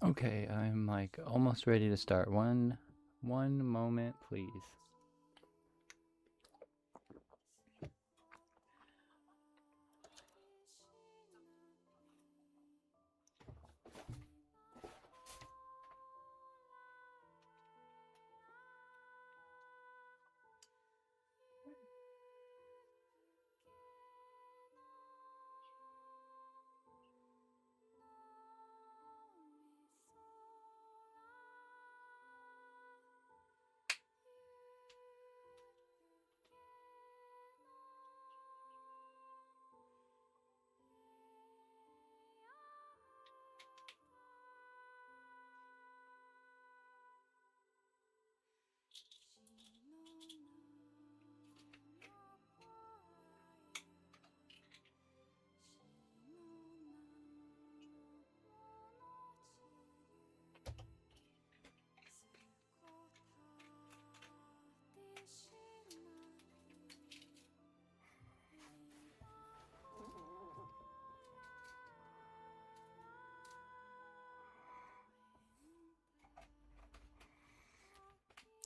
Okay, I'm like almost ready to start. One moment, please.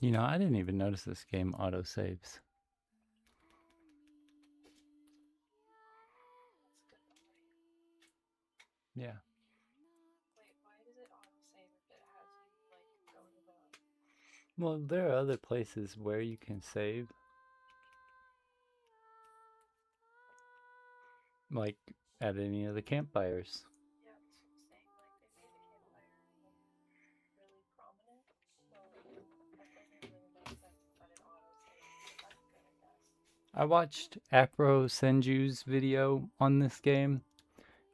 You know, I didn't even notice this game auto saves. Yeah. Wait, why does it autosave if it has you like going above? Well, there are other places where you can save, like at any of the campfires. Yeah, that's what I'm saying. Like they made the campfire really prominent, so that doesn't really make sense that it autosaves. But that's good, I guess. I watched Afro Senju's video on this game,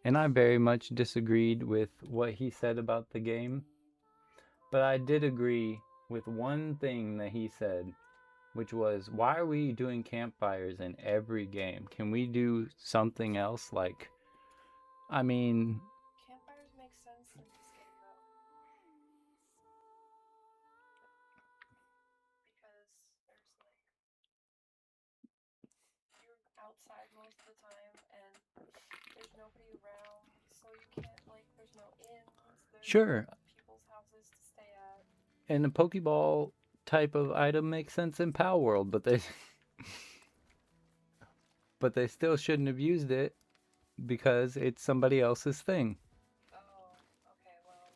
and I very much disagreed with what he said about the game. But I did agree with one thing that he said, which was, why are we doing campfires in every game? Can we do something else? Like, I mean, Campfires make sense in this game though, because there's like you're outside most of the time and there's nobody around, so you can't like there's no inns, there's no sure, people's houses to stay at. and a Pokeball type of item makes sense in Pal World, but they but they still shouldn't have used it because it's somebody else's thing. Oh, okay, well,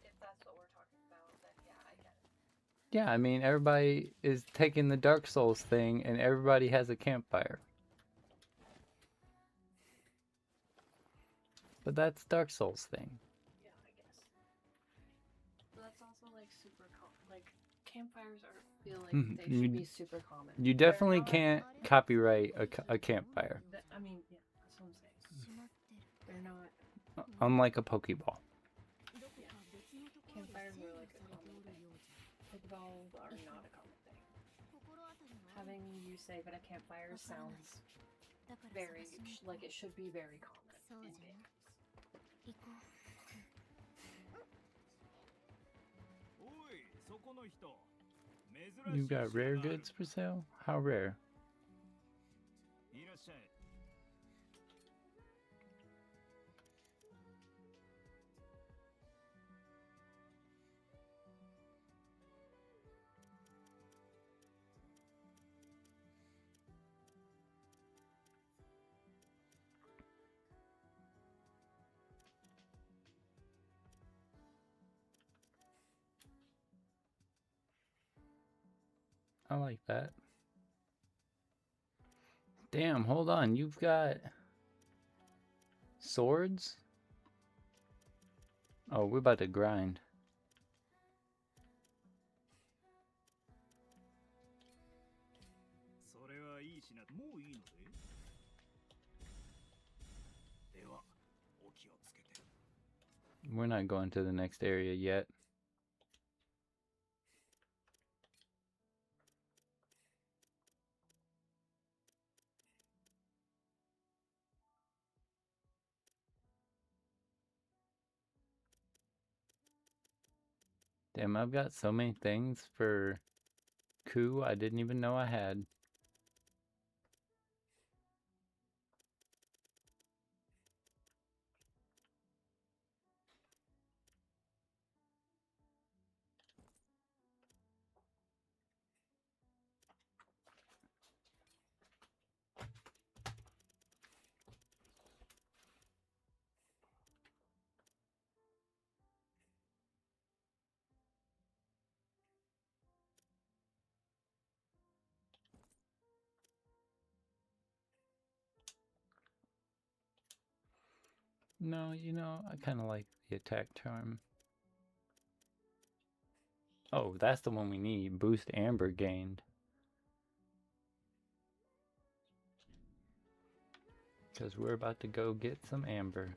if that's what we're talking about, then yeah, I get it. Yeah, I mean, everybody is taking the Dark Souls thing and everybody has a campfire. But that's Dark Souls thing. Yeah, I guess. But that's also like super like campfires are feel like Mhm. they should be super common. You They're definitely not. can't copyright a campfire, I mean, yeah, that's what I'm saying. They're not. unlike a Pokeball. Yeah, campfires are like a common thing. Pokeballs are not a common thing. Having you say that a campfire sounds very like it should be very common in games. You've got rare goods for sale? How rare? I like that. Damn, hold on. You've got swords? Oh, we're about to grind. We're not going to the next area yet. Damn, I've got so many things for Ku I didn't even know I had. No, you know, I kind of like the attack charm. Oh, that's the one we need. Boost Amber gained. Because we're about to go get some Amber.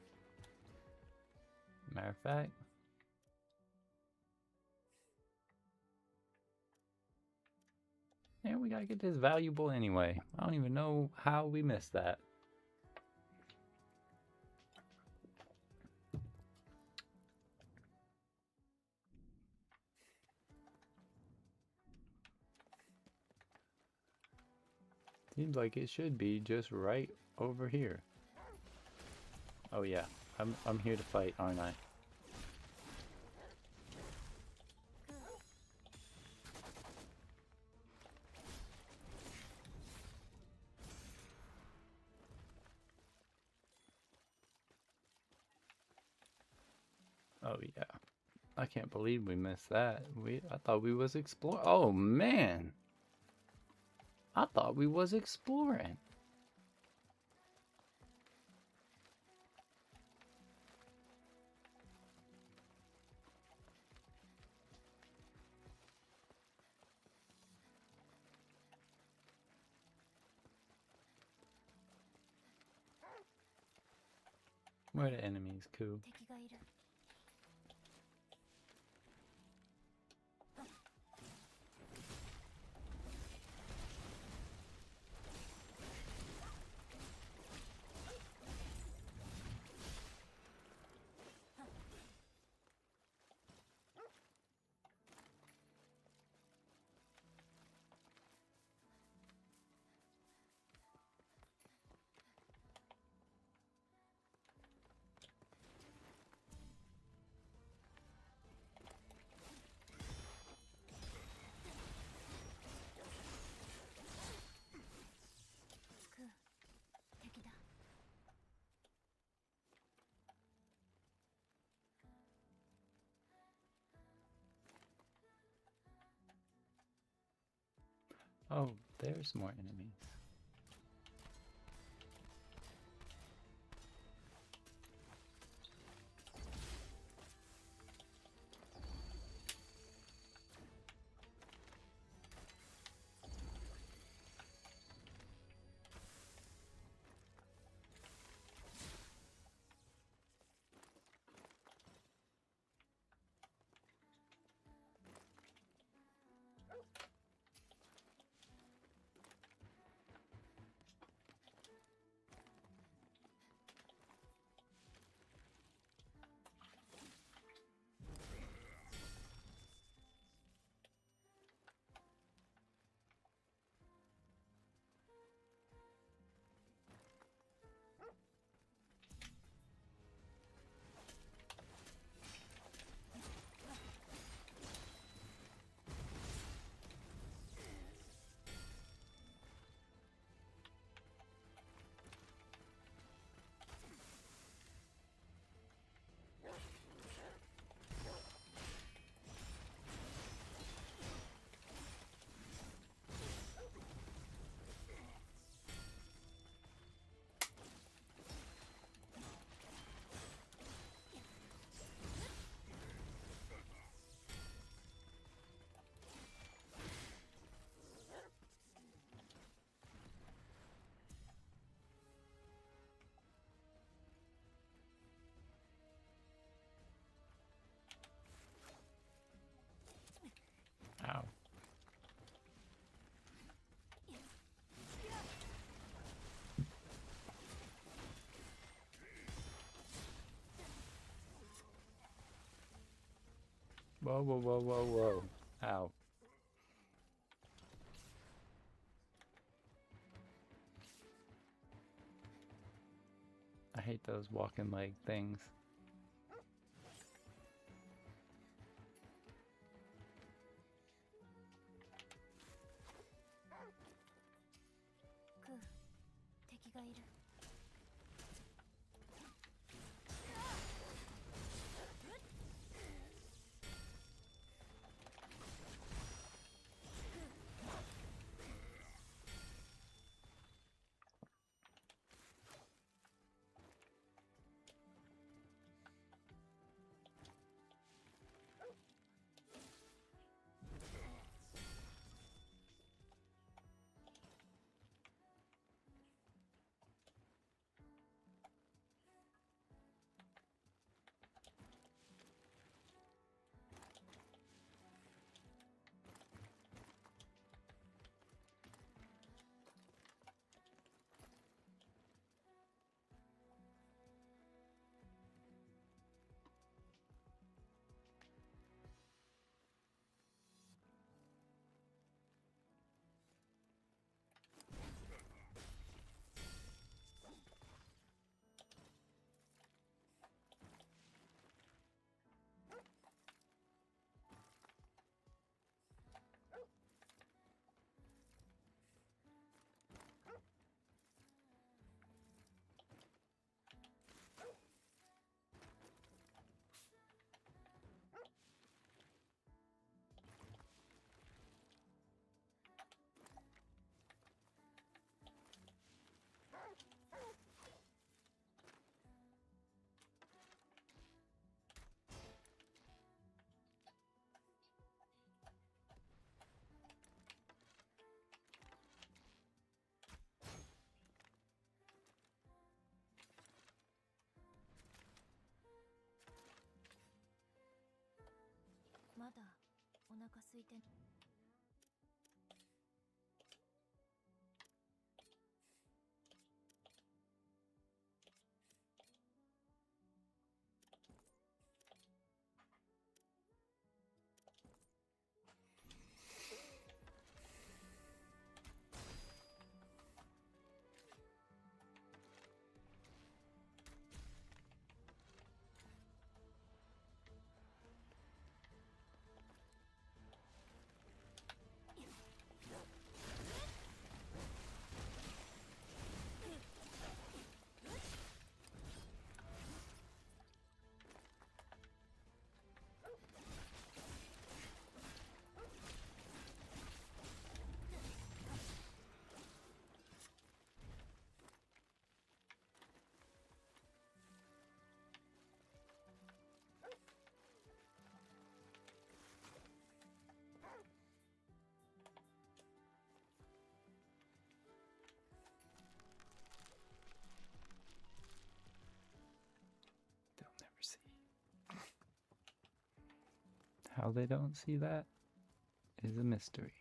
Matter of fact, yeah, we gotta get this valuable anyway. I don't even know how we missed that. Seems like it should be just right over here. Oh yeah, I'm here to fight, aren't I? Oh yeah. I can't believe we missed that. I thought we was exploring. Oh man. I thought we was exploring. Where are the enemies, Koo? Oh, there's more enemies. Ow. Whoa, whoa, whoa, whoa, whoa. Ow. I hate those walking leg things. They'll never see. How they don't see that is a mystery.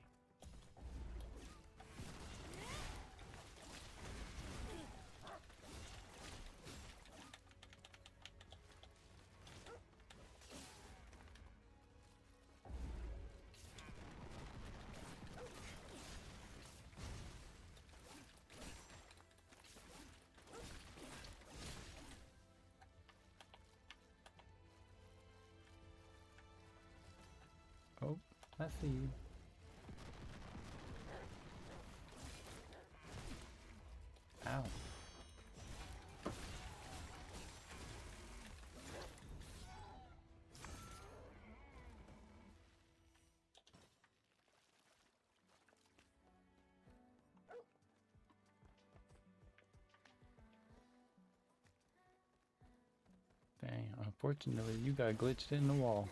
Oh, I see you. Ow. Dang, unfortunately you got glitched in the wall.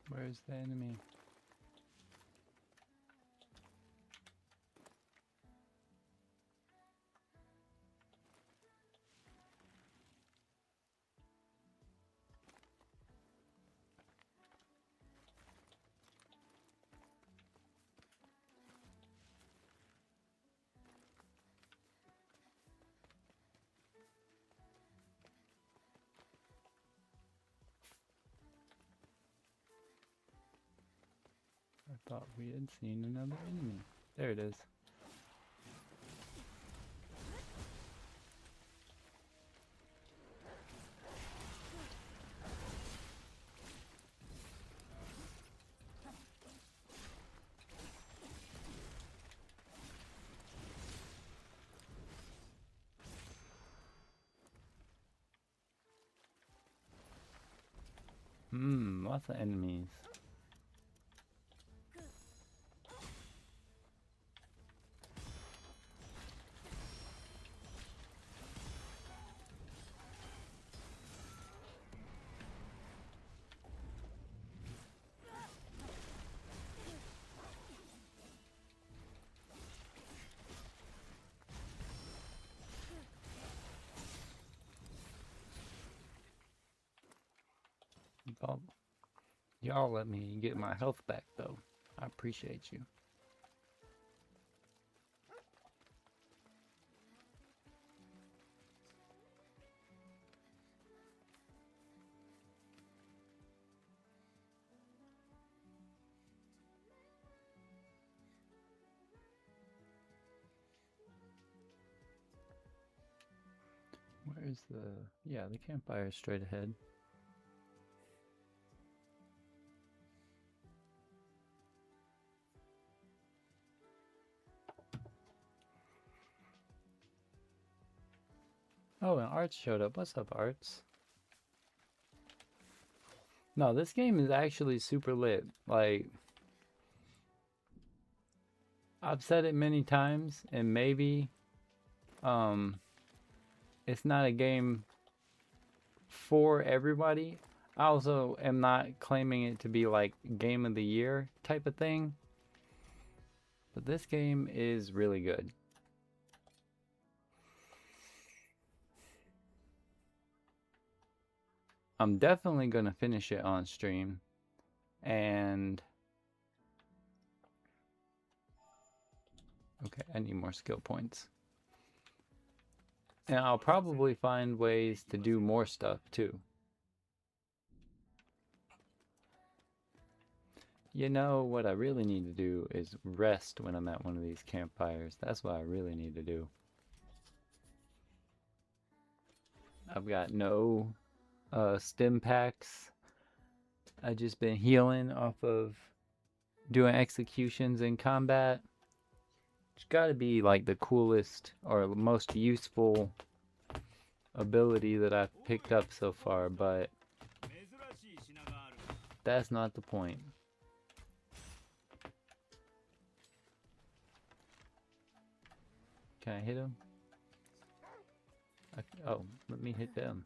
Where's the enemy? I thought we had seen another enemy. There it is. Lots of enemies. Y'all let me get my health back though. I appreciate you. Where's the... yeah, the campfire is straight ahead. Oh, and Arts showed up. What's up, Arts? No, this game is actually super lit. Like, I've said it many times, and maybe um, it's not a game for everybody. I also am not claiming it to be like game of the year type of thing, but this game is really good. I'm definitely going to finish it on stream, and okay, I need more skill points. And I'll probably find ways to do more stuff too. You know, what I really need to do is rest when I'm at one of these campfires. That's what I really need to do. I've got no stim packs. I've just been healing off of doing executions in combat. It's got to be like the coolest or most useful ability that I've picked up so far, but that's not the point. Can I hit him? Oh, let me hit them.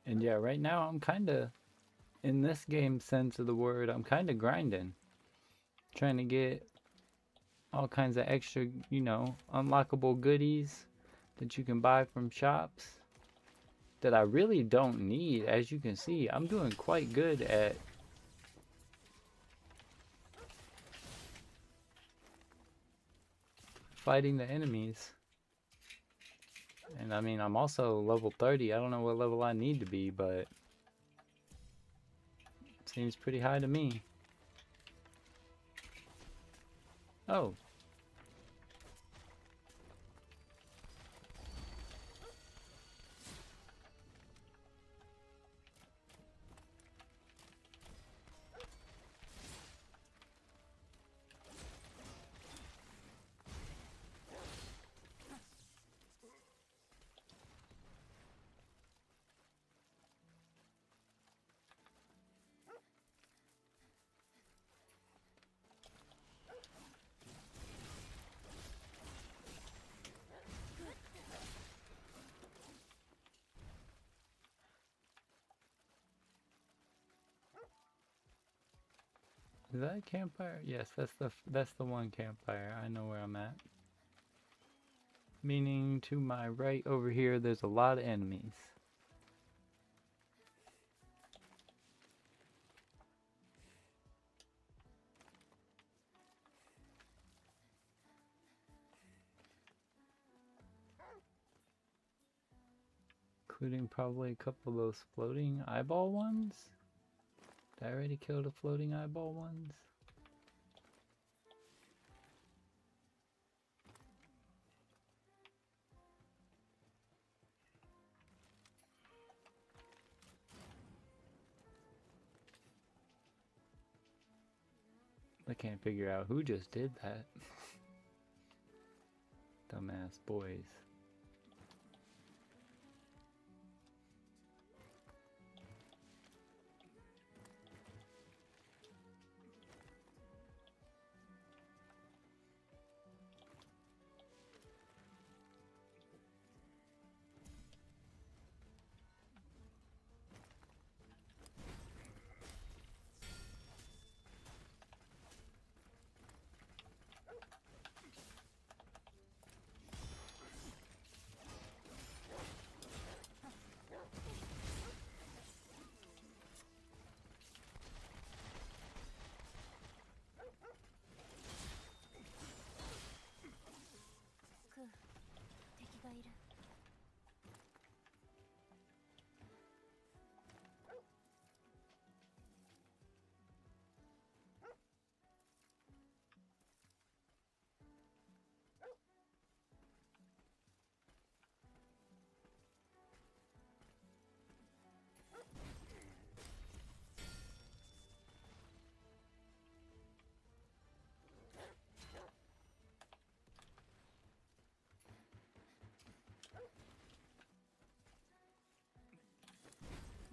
And yeah, right now I'm kind of, in this game sense of the word, I'm kind of grinding. Trying to get all kinds of extra, you know, unlockable goodies that you can buy from shops that I really don't need. As you can see, I'm doing quite good at fighting the enemies. And I mean, I'm also level 30. I don't know what level I need to be, but it seems pretty high to me. Oh. Is that a campfire? Yes, that's the one campfire. I know where I'm at. Meaning to my right over here, there's a lot of enemies. Including probably a couple of those floating eyeball ones. Did I already kill the floating eyeball ones? I can't figure out who just did that. Dumbass boys.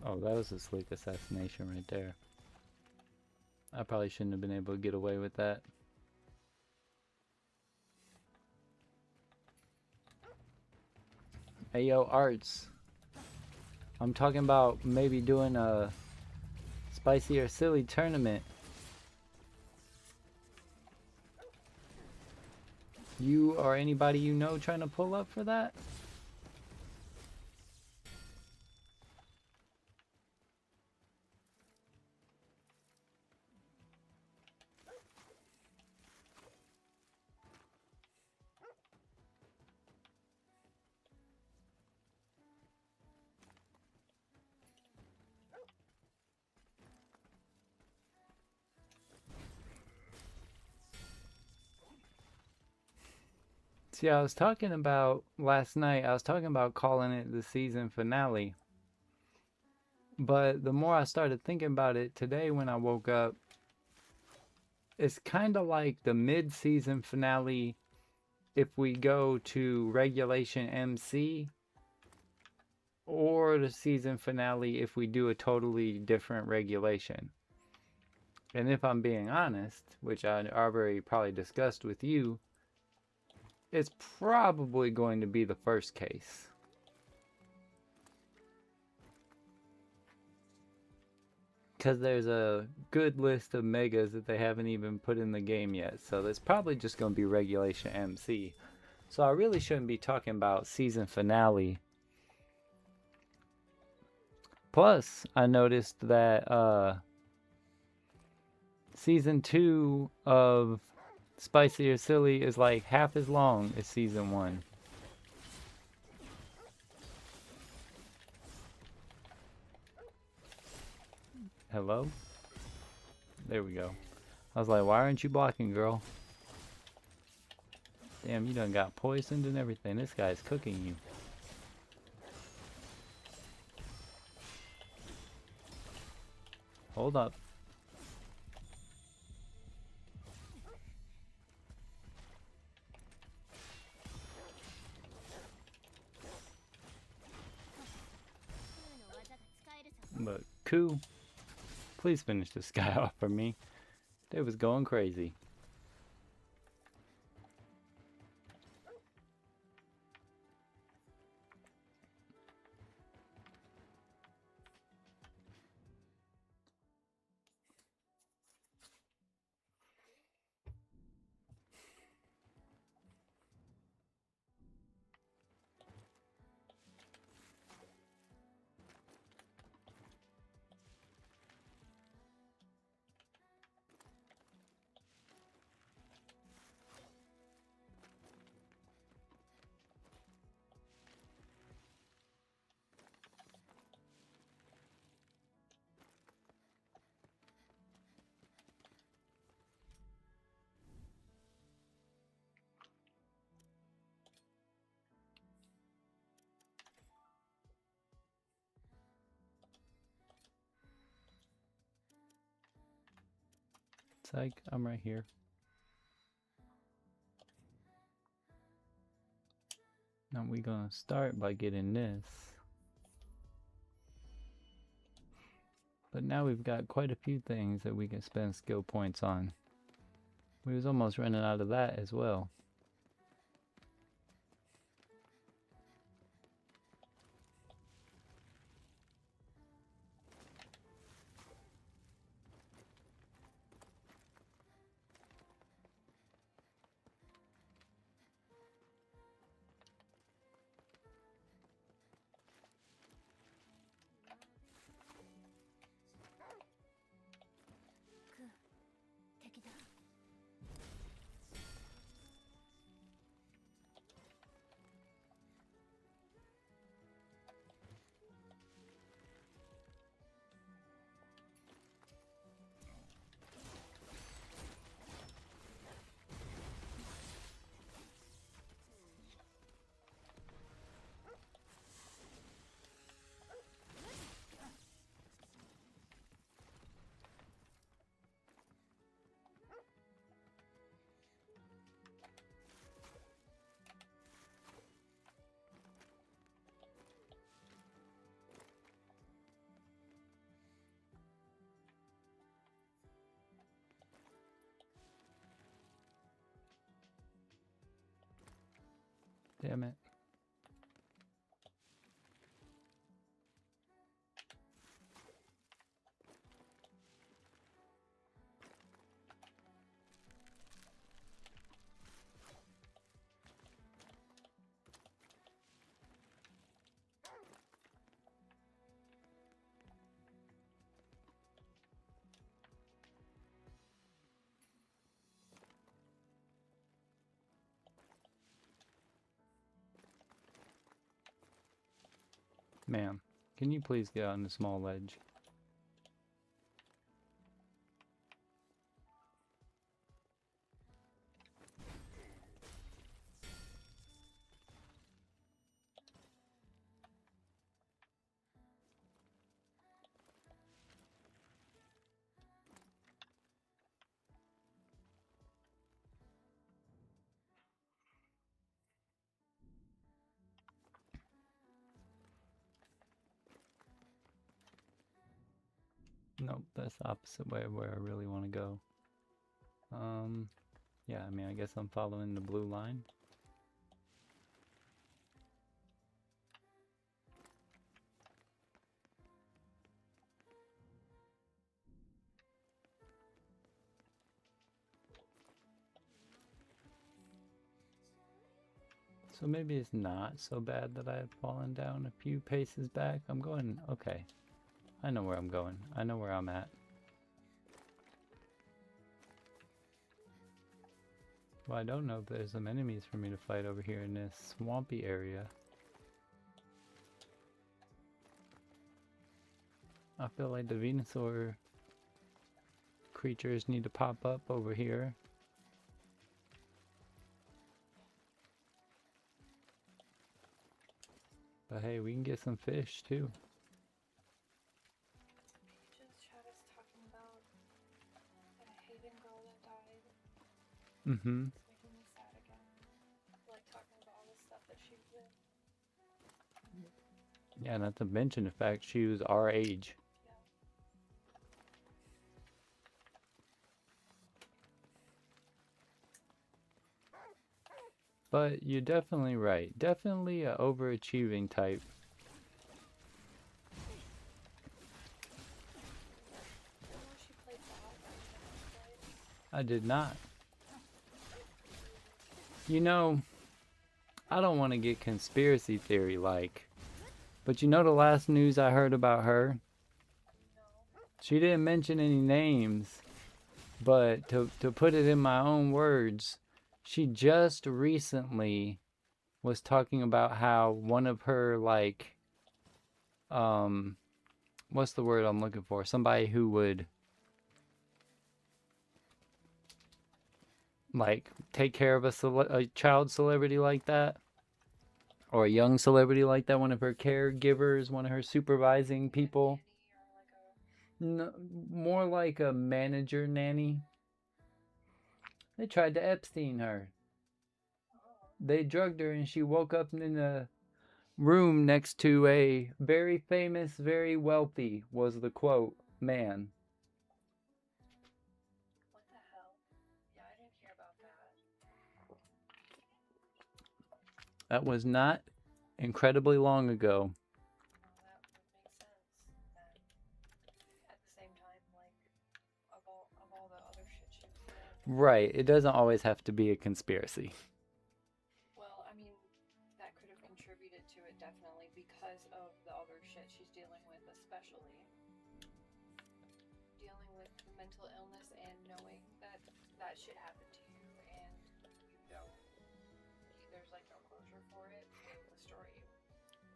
Oh, that was a slick assassination right there. I probably shouldn't have been able to get away with that. Hey yo, Arts. I'm talking about maybe doing a spicy or silly tournament. You or anybody you know trying to pull up for that? See, I was talking about last night, I was talking about calling it the season finale. But the more I started thinking about it today when I woke up, it's kind of like the mid-season finale if we go to Regulation MC, or the season finale if we do a totally different regulation. And if I'm being honest, which I already probably discussed with you, it's probably going to be the first case. Because there's a good list of megas that they haven't even put in the game yet. So it's probably just going to be Regulation MC. So I really shouldn't be talking about season finale. Plus, I noticed that season 2 of Spicy or Silly is like half as long as season 1. Hello? There we go. I was like, why aren't you blocking, girl? Damn, you done got poisoned and everything. This guy's cooking you. Hold up. But, Ku, please finish this guy off for me. They was going crazy. Psych, I'm right here. Now we're gonna start by getting this. But now we've got quite a few things that we can spend skill points on. We was almost running out of that as well. Damn it. Ma'am, can you please get on the small ledge? Nope, that's the opposite way of where I really want to go. Yeah, I mean, I guess I'm following the blue line. So maybe it's not so bad that I had fallen down a few paces back. I'm going, okay. I know where I'm going. I know where I'm at. Well, I don't know if there's some enemies for me to fight over here in this swampy area. I feel like the Venusaur creatures need to pop up over here. But hey, we can get some fish too. Peach's chat is talking about the Haven girl that died. Mm-hmm. It's making me sad again. Like talking about all the stuff that she did. Yeah, not to mention the fact she was our age. Yeah. But you're definitely right. Definitely a overachieving type. She played that. I did not. You know, I don't want to get conspiracy theory like, but you know the last news I heard about her? No. She didn't mention any names, but to put it in my own words, she just recently was talking about how one of her, like, what's the word I'm looking for? Somebody who would, like, take care of a child celebrity like that, or a young celebrity like that, one of her caregivers, one of her supervising people. Like a No, more like a manager nanny. They tried to Epstein her. They drugged her and she woke up in a room next to a very famous, very wealthy, was the quote, man. What the hell? Yeah, I didn't hear about that. That was not incredibly long ago. No, that would make sense. Then, at the same time, like, of all the other shit she was dealing with. Right, it doesn't always have to be a conspiracy. Well, I mean, that could have contributed to it definitely because of the other shit she's dealing with, especially dealing with mental illness and knowing that that shit happened to you and there's like no closure for it will destroy you.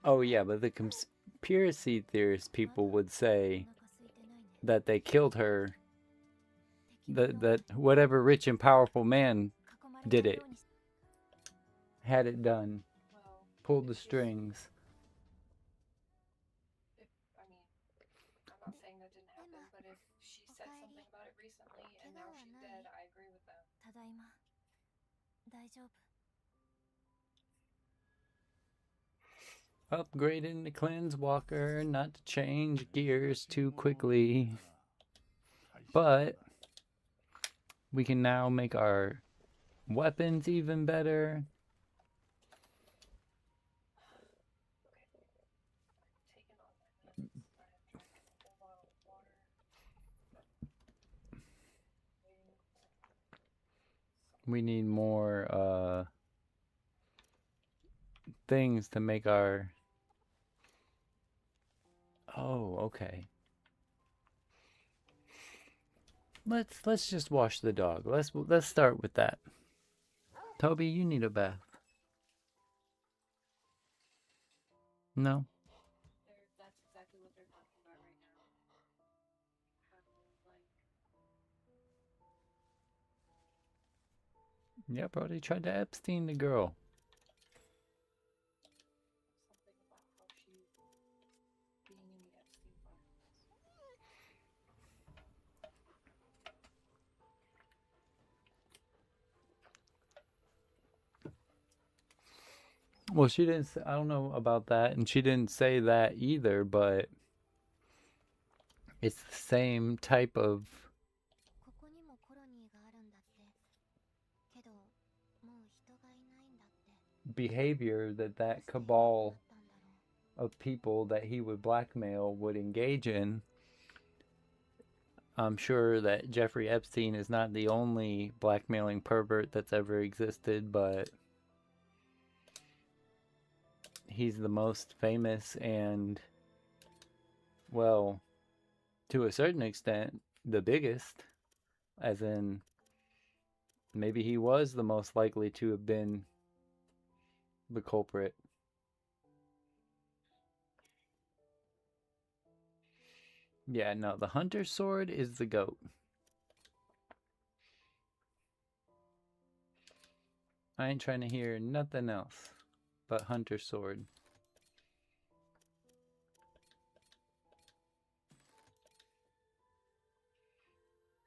Oh, yeah, but the conspiracy theorist people would say that they killed her, that whatever rich and powerful man did it, had it done, Well, pulled the strings. I mean, I'm not saying that didn't happen, but if she said something about it recently and now she's dead, I agree with that. Upgrading the cleanse walker, not to change gears too quickly. But we can now make our weapons even better. Taking all my minutes. I have drank a whole bottle of water. We need more things to make our... Oh, okay. Let's just wash the dog. Let's start with that. Toby, you need a bath. No? That's exactly what they're talking about right now. How, like, Yeah, bro, they tried to Epstein the girl. something about how she's being in the Epstein files. Well, she didn't say, I don't know about that, and she didn't say that either, but it's the same type of behavior that cabal of people that he would blackmail would engage in. I'm sure that Jeffrey Epstein is not the only blackmailing pervert that's ever existed, but he's the most famous and, well, to a certain extent, the biggest. As in, maybe he was the most likely to have been the culprit. Yeah, no, the hunter's sword is the goat. I ain't trying to hear nothing else but hunter's sword.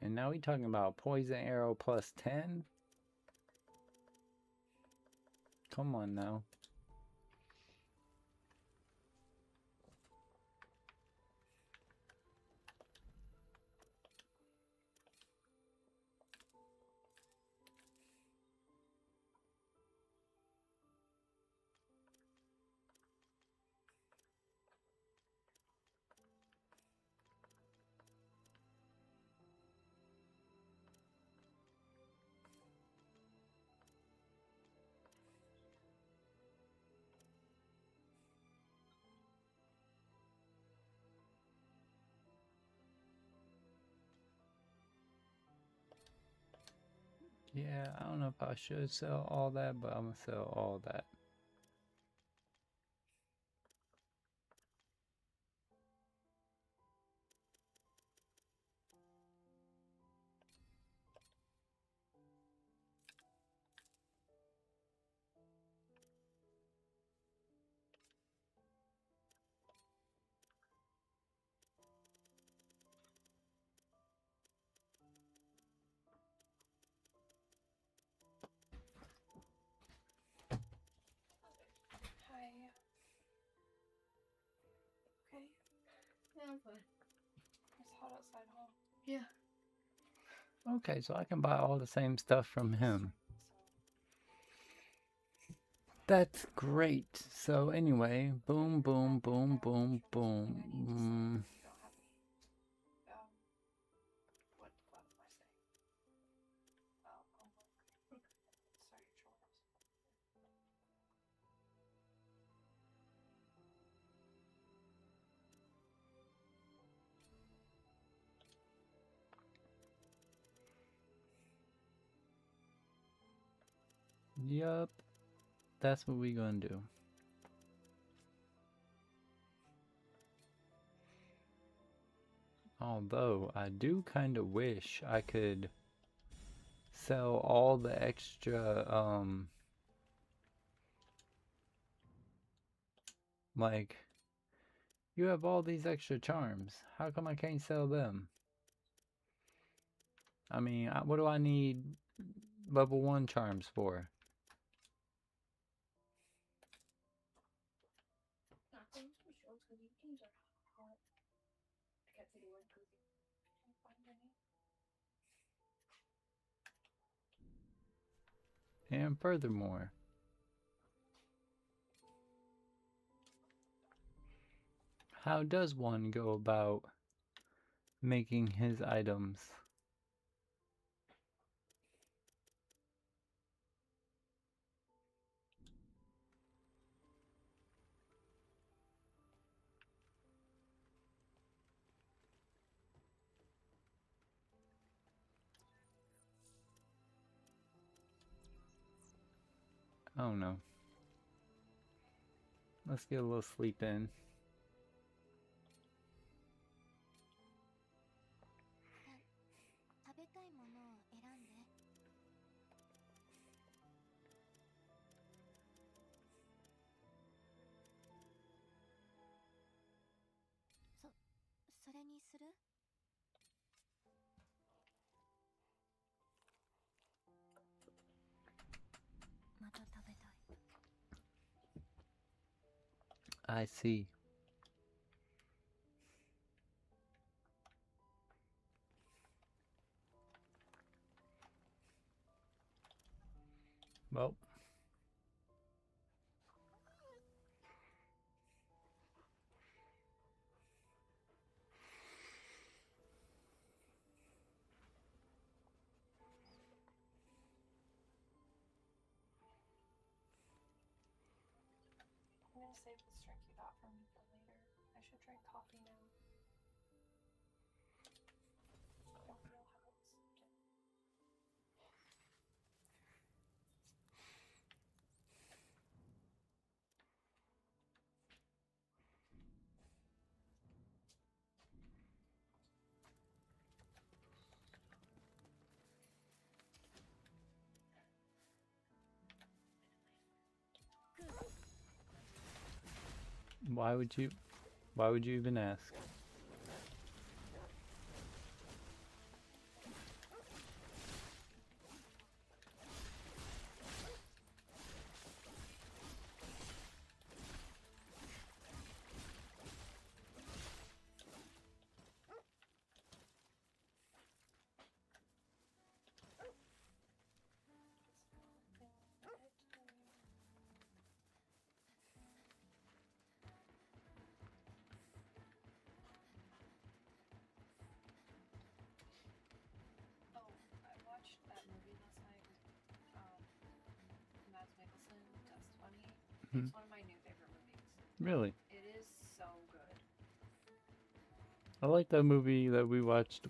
And now we talking about poison arrow plus 10? Come on now. Yeah, I don't know if I should sell all that, but I'm gonna sell all that. but it's hot outside, huh? Yeah. Okay, so I can buy all the same stuff from him. That's great. So anyway, boom, boom, boom, boom, boom. What class am I saying? Homework. Sorry, chores. Yup. That's what we gonna do. Although, I do kind of wish I could sell all the extra, like, you have all these extra charms. How come I can't sell them? I mean, what do I need level 1 charms for? Nothing special, because these things are hot. I can't say the word cozy. Can you find any? And furthermore, how does one go about making his items? I don't know. Let's get a little sleep in. I see. Well, I'm gonna save this drink you got from me for later. I should drink coffee now. I don't feel how it's why would you even ask? Oh, I watched that movie last night with Mads Mikkelsen, Dust Bunny. It's one of my new favorite movies. Really? It is so good. I like that movie that we watched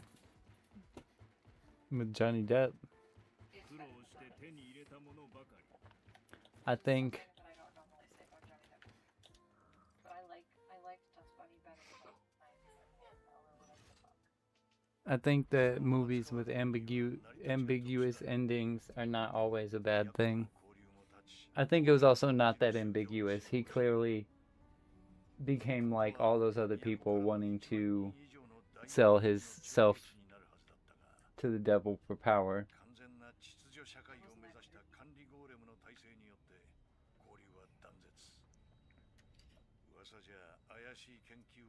with Johnny Depp. It's better than Johnny I think Depp. That I don't normally say about Johnny Depp. But I liked Dust Bunny better than I think that movies with ambiguous endings are not always a bad thing. I think it was also not that ambiguous. He clearly became like all those other people, wanting to sell his self to the devil for power.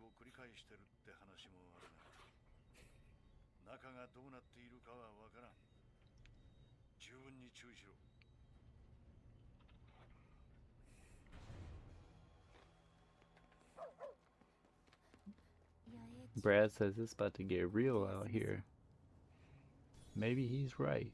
を繰り返してるって話もあるが、中がどうなっているかはわからん。十分に注意しろ。Brad says it's about to get real out here. Maybe he's right.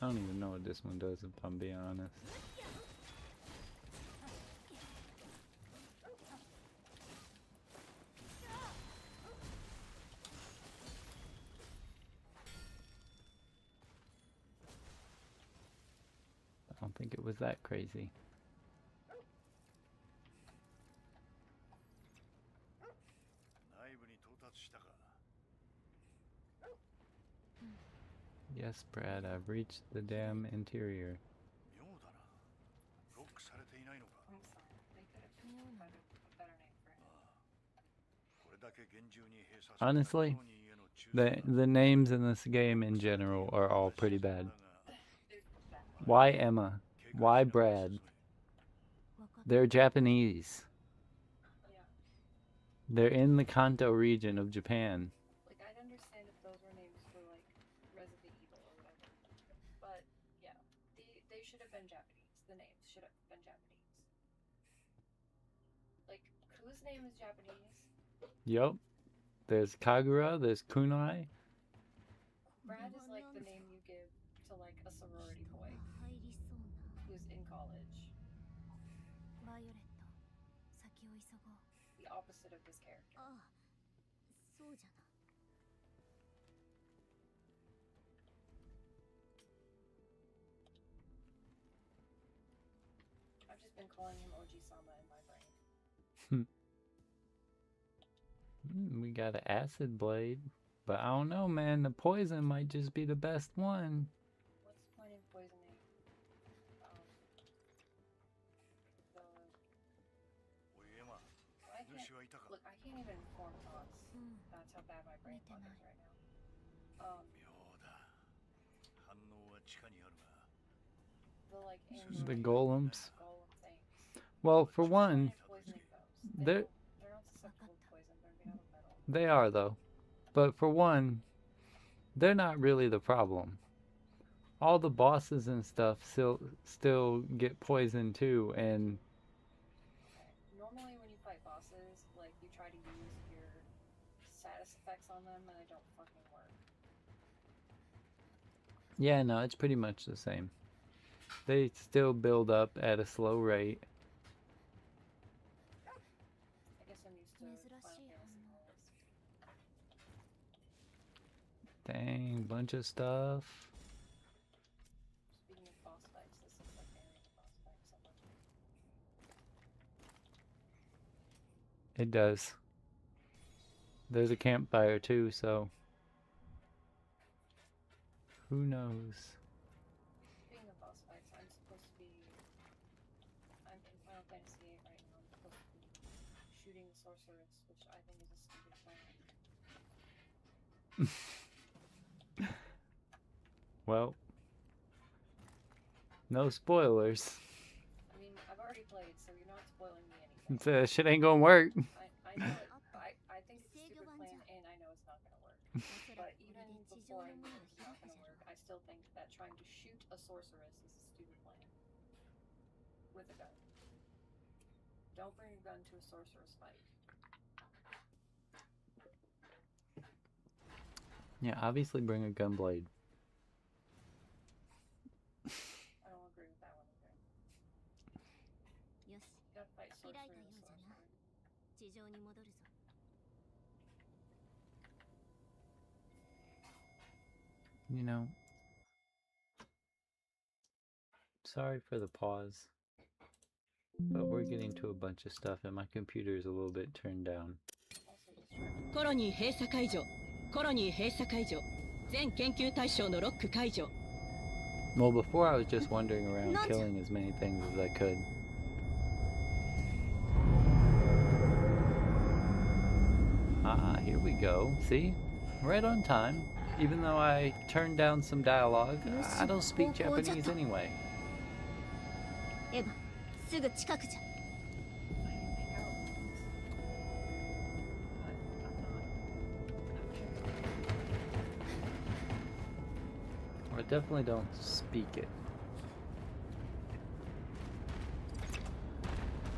I don't even know what this one does, if I'm being honest. I don't think it was that crazy. Yes, Brad, I've reached the damn interior. I'm sorry, they could have found a better name for him. Honestly, the names in this game in general are all pretty bad. Why Emma? Why Brad? They're Japanese. Yeah. They're in the Kanto region of Japan. Like, I'd understand if those were names for, like, Resident Evil or whatever. But, yeah, they should have been Japanese. The names should have been Japanese. Like, whose name is Japanese? Yup. There's Kagura, there's Kunai. Brad is like the name you give to, like, a sorority boy who's in college. The opposite of his character. I've just been calling him Oji-sama in my brain. We got an acid blade. But I don't know, man. The poison might just be the best one. What's the point in poisoning? Look, I can't even form thoughts. That's how bad my brain fog is right now. The golems. Golem things. Well, for one, Poisoning those. they're not susceptible to poison. They're made out of metal. they are though. But for one, they're not really the problem. All the bosses and stuff still get poisoned too, and normally when you fight bosses, like, you try to use your status effects on them and they don't fucking work. yeah, no, it's pretty much the same. They still build up at a slow rate. I guess I'm used to Final Fantasy rules. Dang, bunch of stuff. Speaking of boss fights, this is like area of boss fight somewhere. It does. There's a campfire too, so who knows? Speaking of boss fights, I'm in Final Fantasy VIII right now. I'm supposed to be shooting the sorceress, which I think is a stupid plan. Well, no spoilers. I mean, I've already played, so you're not spoiling me anything. Shit ain't gonna work. I know it. I think it's a stupid plan, and I know it's not gonna work. But even before I knew it's not gonna work, I still think that trying to shoot a sorceress is a stupid plan. With a gun. Don't bring a gun to a sorceress fight. Yeah, obviously bring a gun blade. I don't agree with that one either. You gotta fight sorcerer to sorcerer. You know, sorry for the pause, but we're getting to a bunch of stuff and my computer is a little bit turned down. Also distracted. コロニー閉鎖解除。コロニー閉鎖解除。全研究対象のロック解除。Well, before I was just wandering around killing as many things as I could. Ah, here we go. See? Right on time. Even though I turned down some dialogue, I don't speak Japanese anyway. エヴァ、すぐ近くじゃ。I definitely don't speak it.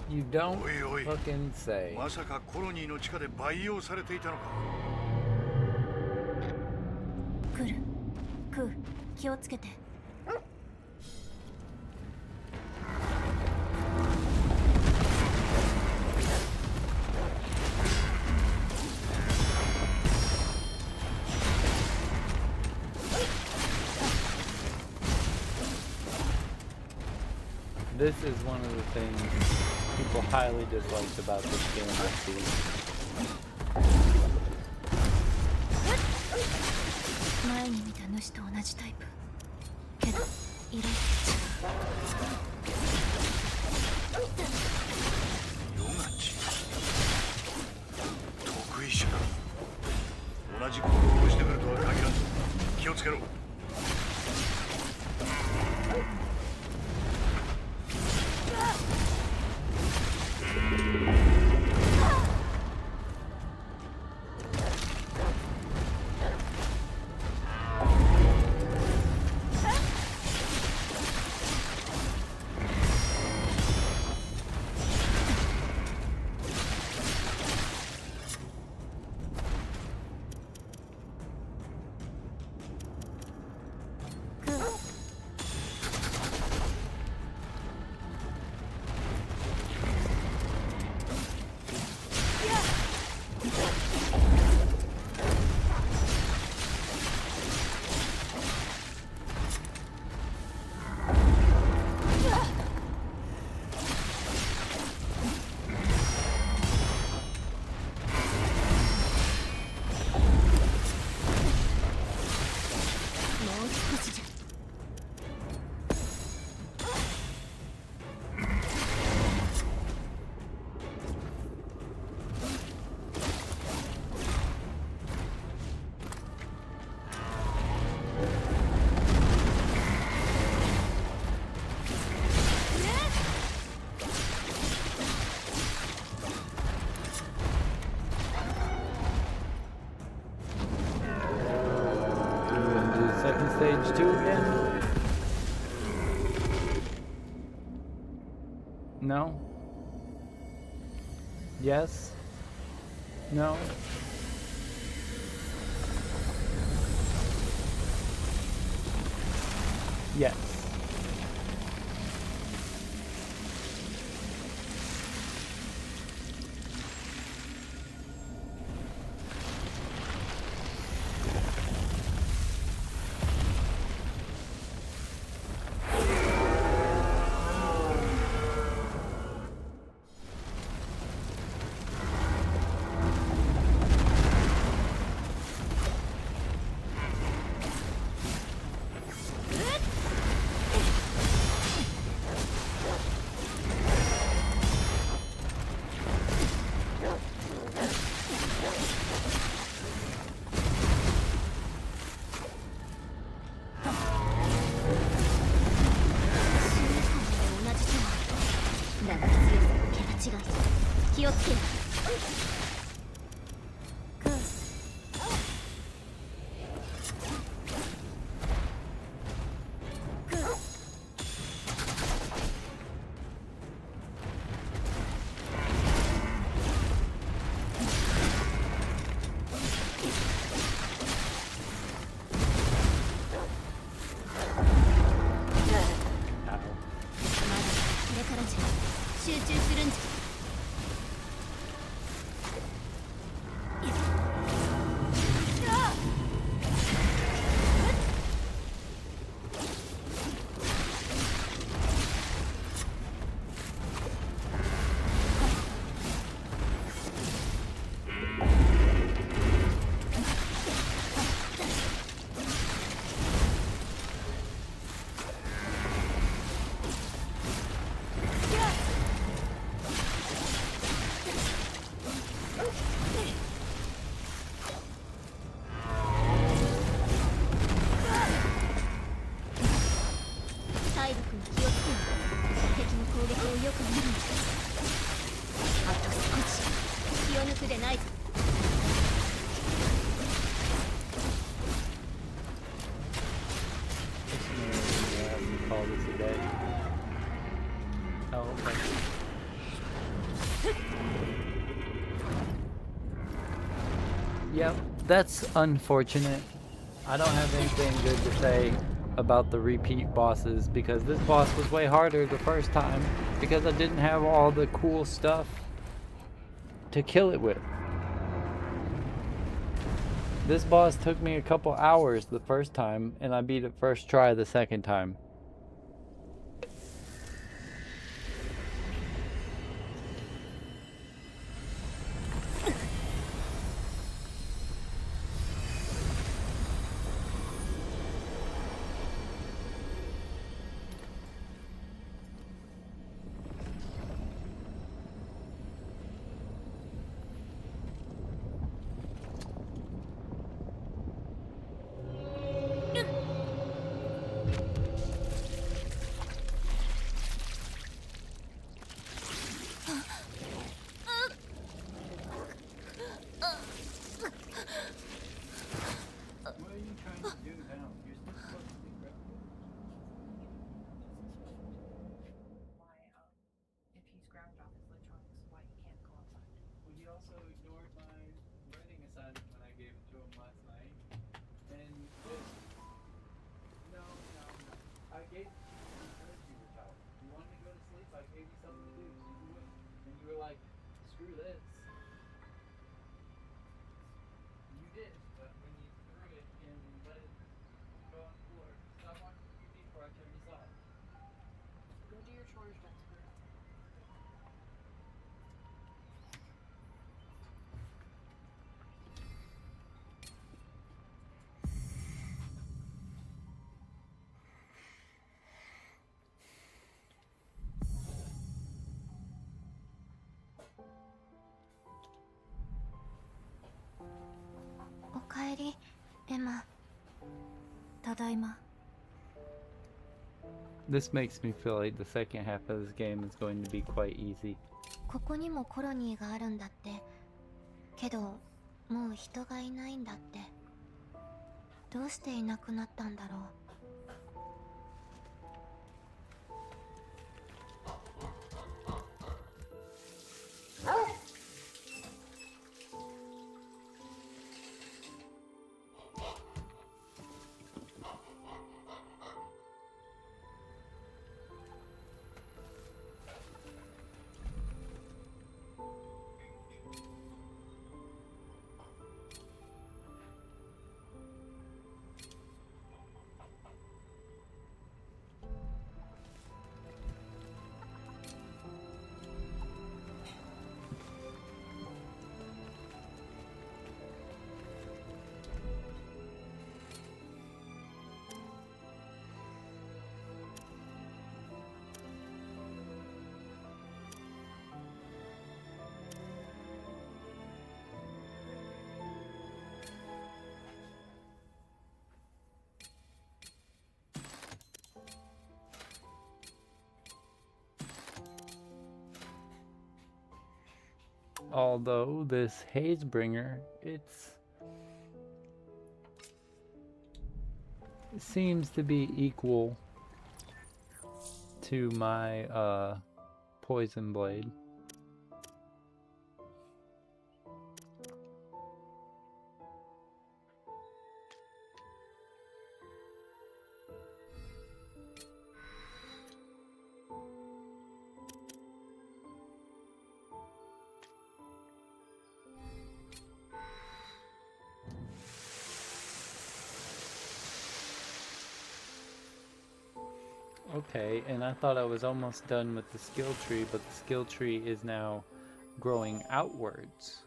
You don't fucking say. まさかコロニーの地下で培養されていたのか。来る。クー、気をつけて。This is one of the things people highly disliked about this game, I see. 前に見た主と同じタイプ。けど、色が違う。ヨガチ。得意者だ。同じ行動をしてくるとは限らず、気をつけろ。Stage 2 again? No? Yes? No? Yes. く見るんだ。あと少し気を抜くでないぞ。Call this a day. Oh, okay. Yep, that's unfortunate. I don't have anything good to say about the repeat bosses because this boss was way harder the first time because I didn't have all the cool stuff to kill it with. This boss took me a couple hours the first time and I beat it first try the second time. If he's grounded off his electronics, why he can't go outside? Well, he also ignored my writing assignment when I gave it to him last night. And just, no. I gave it to you because you were tired. You wanted to go to sleep, I gave you something to do so you wouldn't. And you were like, screw this. You did, but when you threw it and let it go on the floor, stop watching TV before I turn this off. Go do your chores, Dexter. O kaeri, Emma. Tadaima. This makes me feel like the second half of this game is going to be quite easy. ここにもコロニーがあるんだって。けど、もう人がいないんだって。どうしていなくなったんだろう。Although this Hazebringer, it seems to be equal to my poison blade. Okay, and I thought I was almost done with the skill tree, but the skill tree is now growing outwards.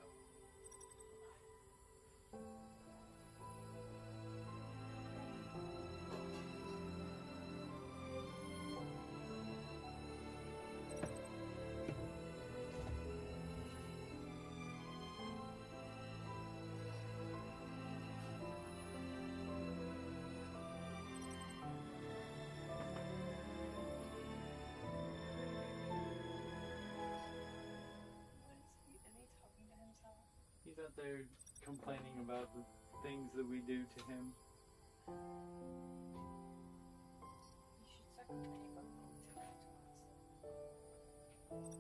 there complaining about the things that we do to him. You should start complaining about things that happen to us.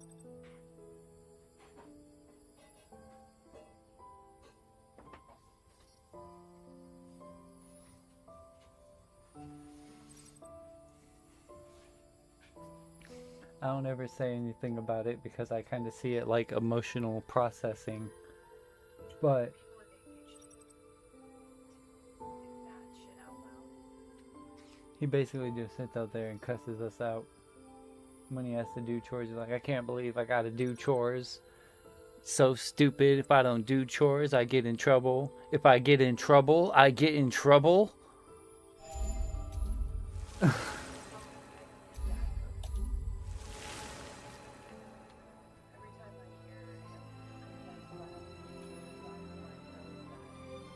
I don't ever say anything about it because I kind of see it like emotional processing. But People with ADHD do that shit out loud. he basically just sits out there and cusses us out when he has to do chores. He's like, I can't believe I gotta do chores. So stupid. If I don't do chores, I get in trouble. If I get in trouble, I get in trouble. Every time I hear him complain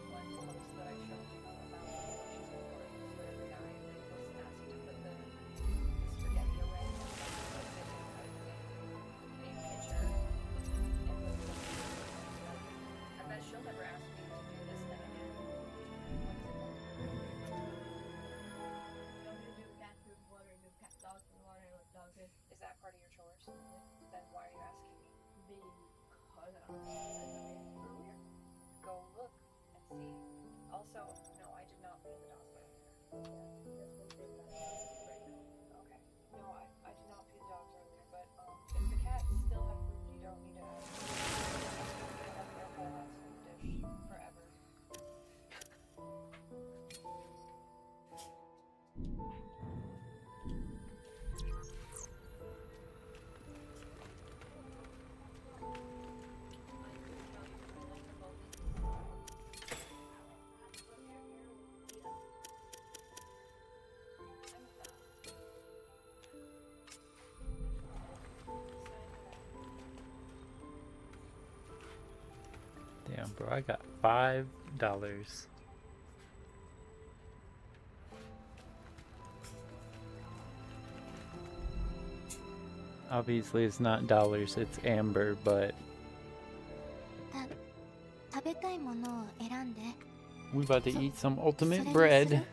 about one post that I showed you about she's been working for every guy and they just asked to put the spaghetti away in a pitcher and put it in. I bet she'll never ask me to do this thing again. Don't you do cat food, watering the cat dog food, watering what dog food? Is that part of your chores? Then why are you asking me? Because I don't know earlier. Go look and see. Also, no, I did not feed the dog earlier. Okay. No, I did not feed the dogs earlier, but if the cats still have food, you don't need to ask. I have their whole last food dish forever. Damn, bro, I got $5. Obviously, it's not dollars, it's amber, but 食べたいものを選んで。 we about to eat some ultimate それにする？ bread.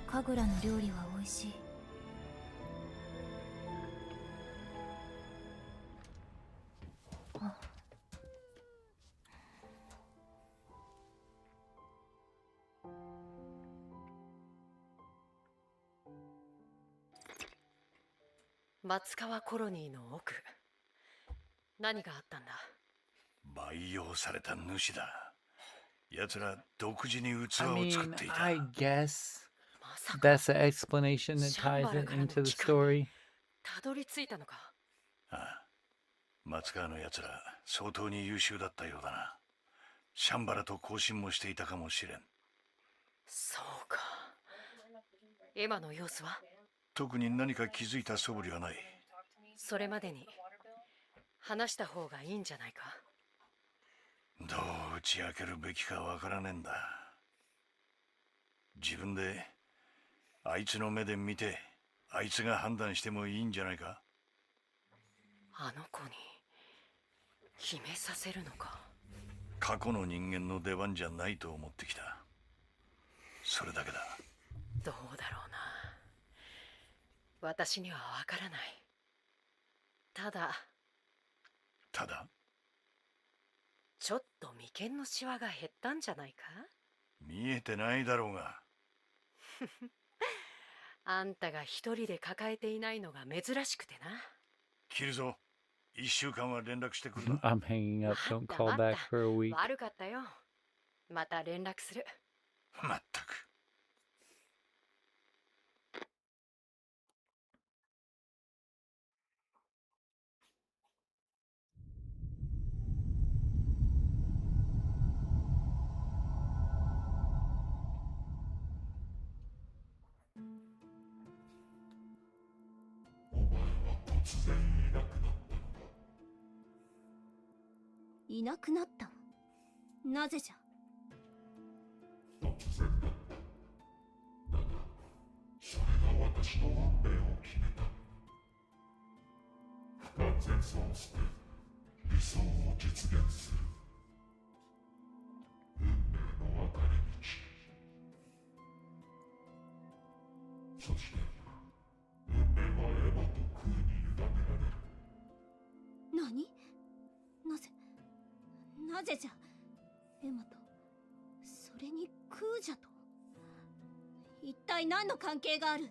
神楽の料理は美味しい。あ、松川コロニーの奥、何があったんだ？培養された主だ。奴ら独自に器 I を作っ mean, ていた。 I guess まさか that's the explanation that ties it into the story. たどり着いたのか？ああ、松川の奴ら相当に優秀だったようだな。シャンバラと交信もしていたかもしれん。そうか。今の様子は？特に何か気づいた素振りはない。それまでに話した方がいいんじゃないか？どう打ち明けるべきかわからねえんだ。自分であいつの目で見て、あいつが判断してもいいんじゃないか？あの子に決めさせるのか？過去の人間の出番じゃないと思ってきた。それだけだ。どうだろうな。私にはわからない。ただちょっと眉間のシワが減ったんじゃないか？見えてないだろうが。あんたが一人で抱えていないのが珍しくてな。切るぞ。1週間は連絡してくるな。 I'm hanging up. Don't call back for a week. 悪かったよ。また連絡する。まったく。いなくなった。なぜじゃ。それが私の運命を決めた。前座を捨て理想を実現する。運命の渡り道。そして運命はエマと空に委ねられる。何？なぜじゃ。エマとそれに空じゃと。一体何の関係がある？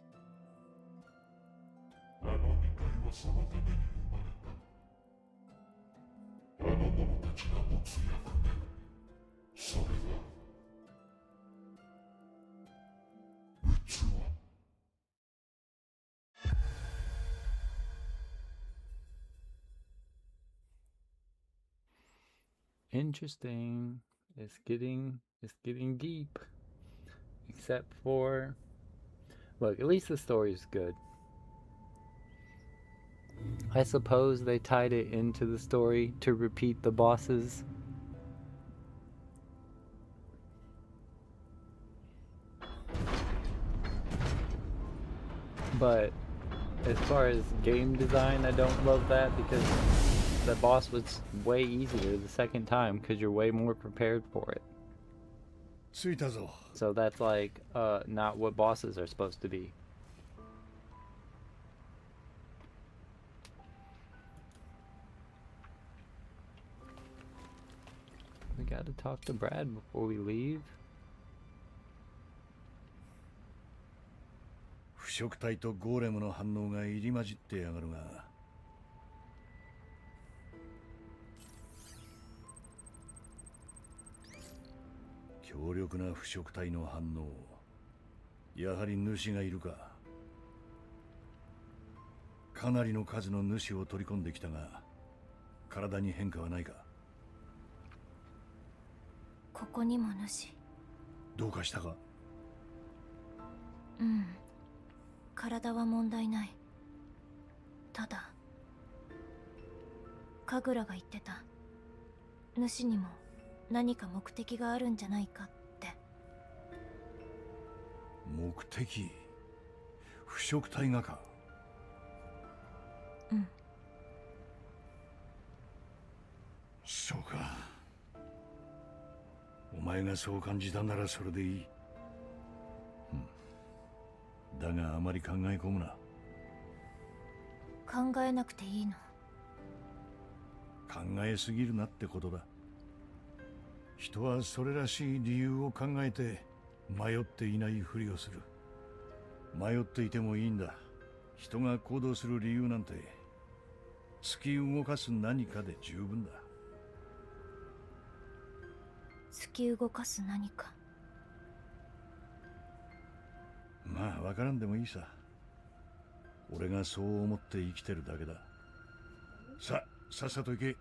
あの2体はそのために生まれた。あの者たちが持つ役目、それは器。Interesting. It's getting deep. Except for, look, at least the story's good. I suppose they tied it into the story to repeat the bosses. But as far as game design, I don't love that because the boss was way easier the second time because you're way more prepared for it. 着いたぞ。 So that's like not what bosses are supposed to be. We gotta talk to Brad before we leave. 腐食体とゴーレムの反応が入り混じってやがるが、強力な腐食体の反応。やはり主がいるか。かなりの数の主を取り込んできたが、体に変化はないか。ここにも主。どうかしたか。うん。体は問題ない。ただ、神楽が言ってた。主にも何か目的があるんじゃないかって。目的。腐食体がか。うん。そうか。お前がそう感じたならそれでいい。だがあまり考え込むな。考えなくていいの。考えすぎるなってことだ。人はそれらしい理由を考えて迷っていないふりをする。迷っていてもいいんだ。人が行動する理由なんて突き動かす何かで十分だ。突き動かす何か。まあ分からんでもいいさ。俺がそう思って生きてるだけだ。さっさと行け。うん。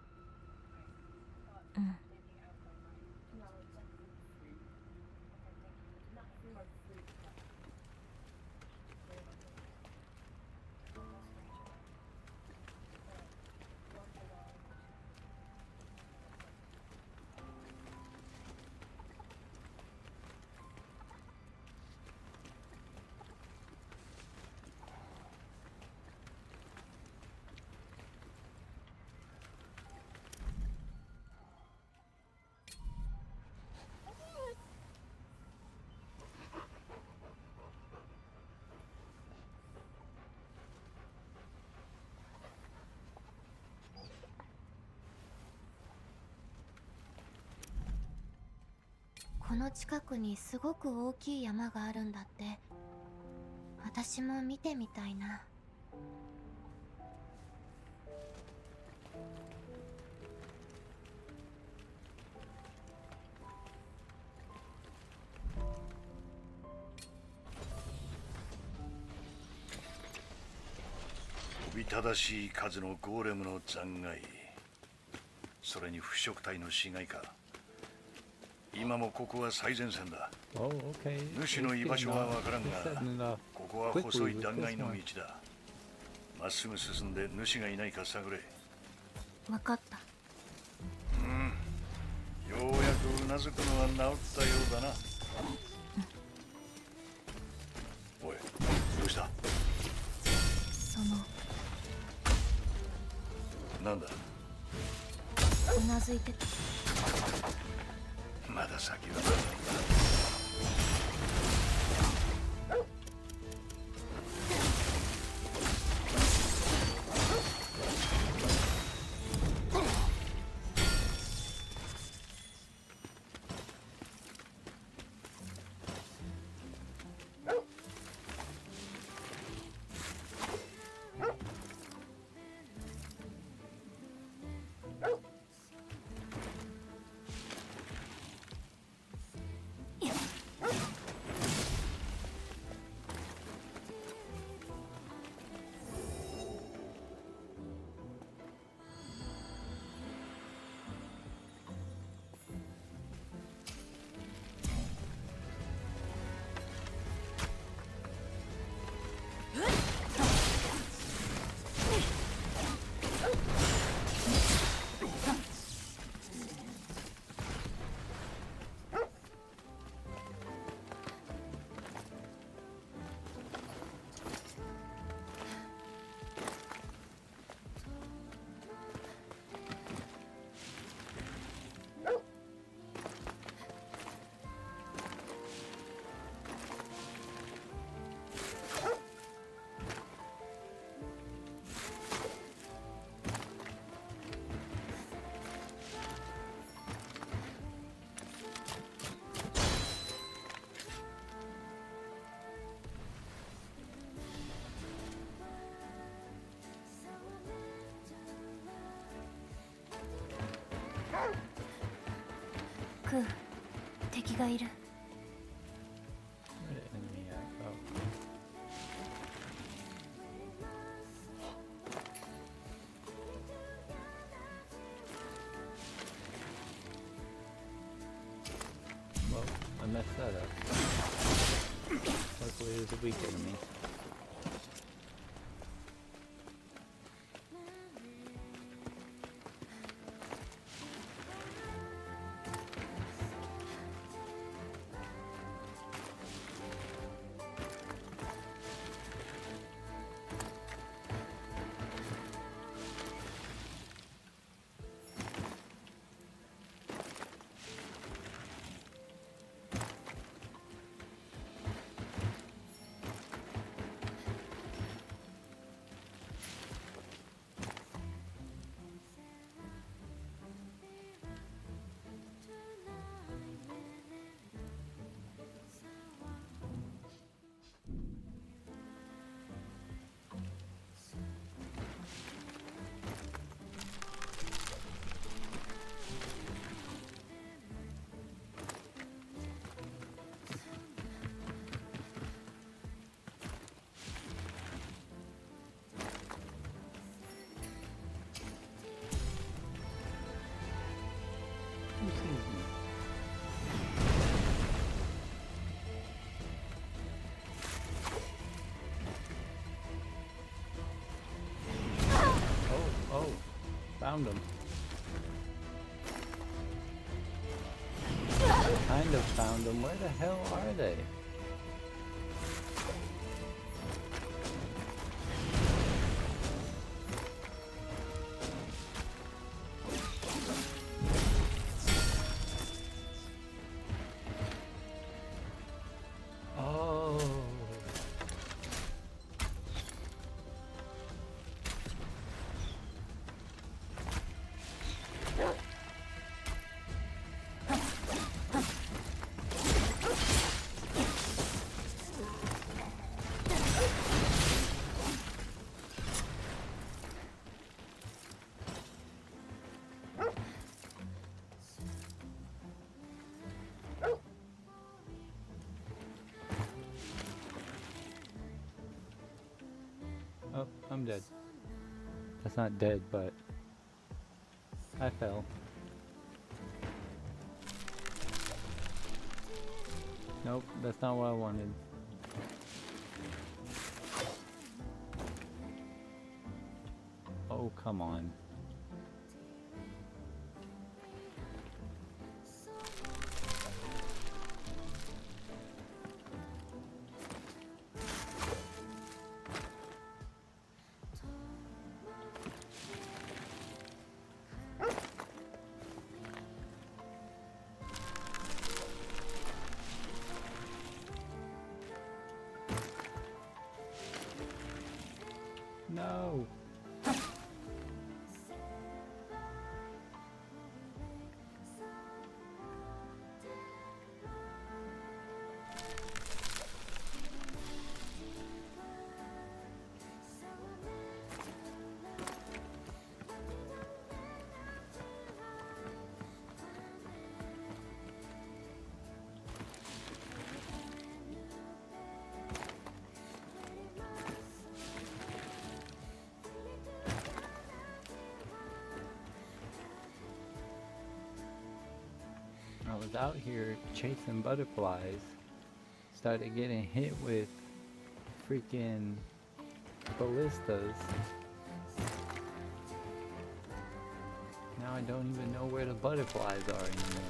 この近くにすごく大きい山があるんだって。私も見てみたいな。おびただしい数のゴーレムの残骸、それに腐食体の死骸か。今もここは最前線だ。 Oh, okay. 主の居場所はわからん It's が、 setting it up ここは細い断崖の道だ。まっすぐ進んで主がいないか探れ。わかった。ようやくうなずくのは治ったようだな。おい、どうした？そのなんだ。うなずいてた。まだ先はクー、敵がいる。 Where the enemy at? Oh. Well, I messed that up. Luckily, it was a weak enemy. Who sees me? Oh, found them. Kind of found them. Where the hell are they? Oh. Oh, I'm dead. That's not dead, but I fell. Nope, that's not what I wanted. Oh, come on. No. I was out here chasing butterflies, started getting hit with freaking ballistas. Now I don't even know where the butterflies are anymore.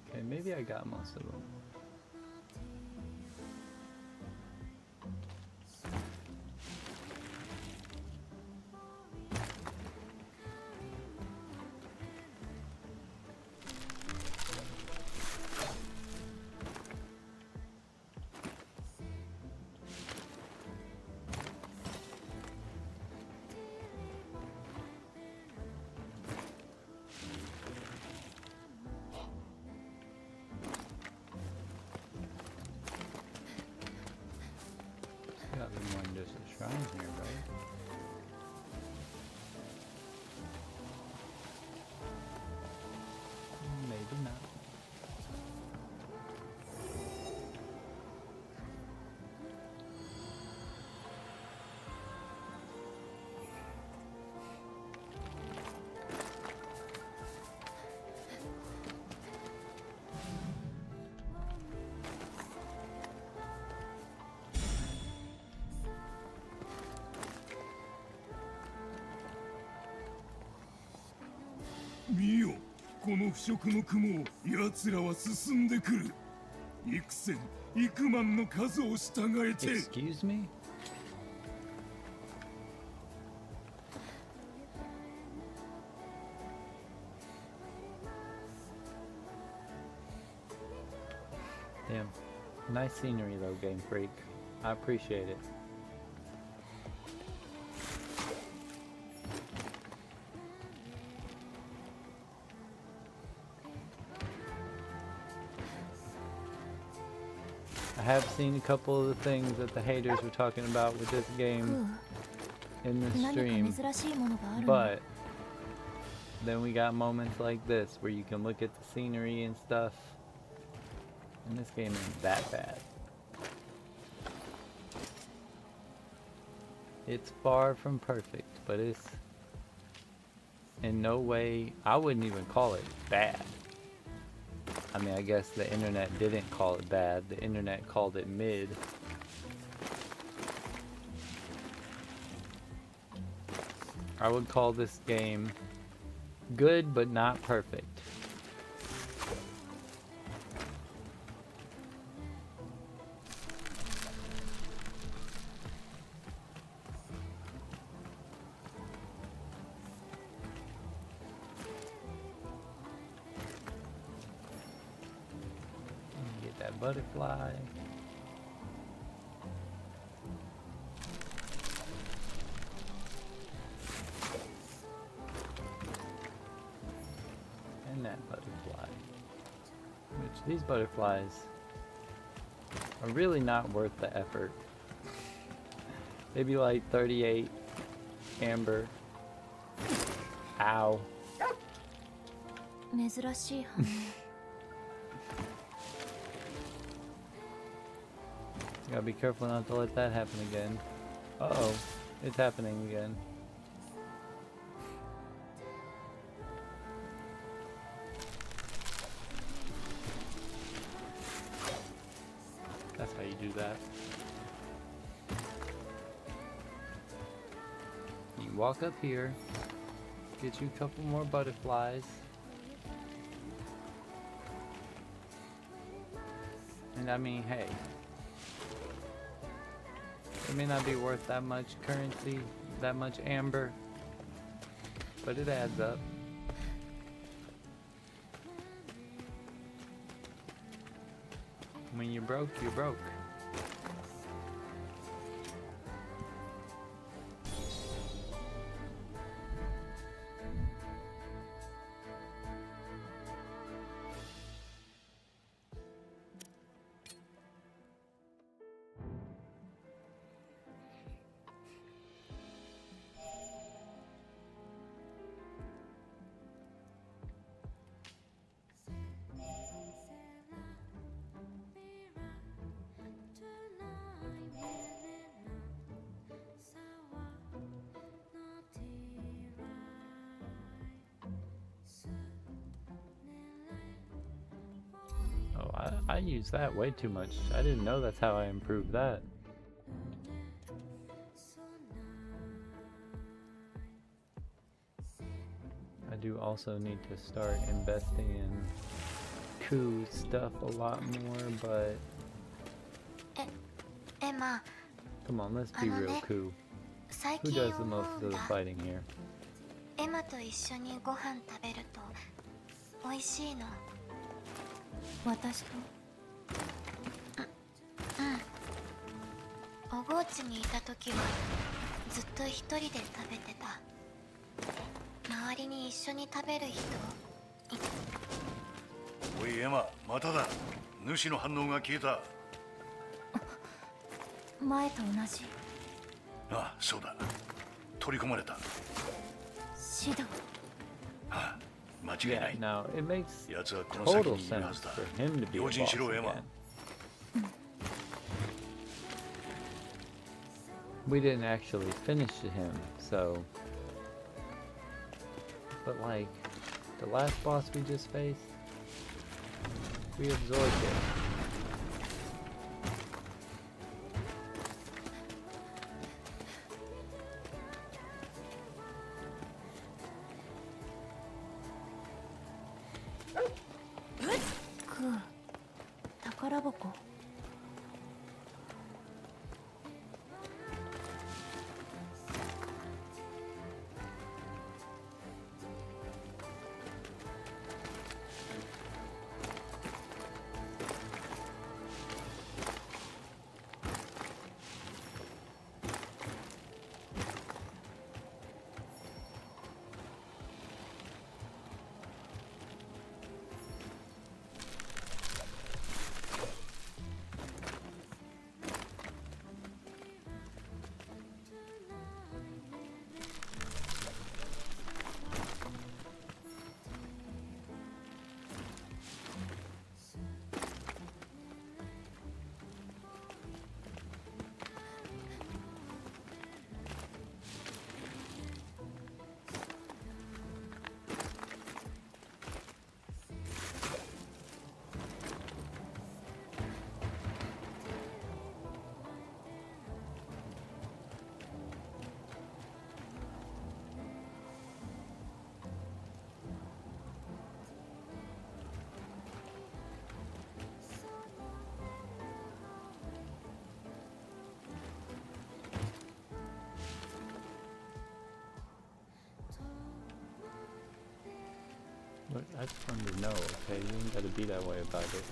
Okay, maybe I got most of them. Gotta be more than just a shrine here, right? Maybe not.見よ、この不織の雲を奴らは進んでくる。幾千幾万の数を従えて。 Excuse me? Damn. Nice scenery though, Game Freak. I appreciate it. I have seen a couple of the things that the haters were talking about with this game in the 何か stream, 珍しいものがあるの？ but then we got moments like this where you can look at the scenery and stuff, and this game ain't that bad. It's far from perfect, but it's in no way, I wouldn't even call it bad. I mean, I guess the internet didn't call it bad. The internet called it mid. I would call this game good, but not perfect. Get that butterfly. And that butterfly. Which these butterflies are really not worth the effort. They'd be like 38 amber. Ow. 珍しい反応。 Gotta be careful not to let that happen again. Uh-oh, it's happening again. That's how you do that. You walk up here, Get you a couple more butterflies. And I mean, hey, it may not be worth that much currency, that much amber, but it adds up. When you're broke, you're broke. Oh, I use that way too much. I didn't know that's how I improved that. I do also need to start investing in coup stuff a lot more, but エマ、 come on, let's be real coup. 最 Who 近 does the 思 most う of ん the だ。 fighting here? エマと一緒にご飯食べると美味しいの。私と？うん。おごうちにいた時はずっと一人で食べてた。周りに一緒に食べる人。おいエマ、まただ。主の反応が消えた。前と同じ。ああ、そうだ。取り込まれた。指導。ああ、間違いな Yeah, い。 now it makes 奴はこの先 total にいるは sense ずだ。 for him to be a 用 boss 心しろエマ。 again. We didn't actually finish him, so... But like, the last boss we just faced, we absorbed it. Ku, 宝箱。Look, I just wanted to know, okay? You ain't gotta be that way about it.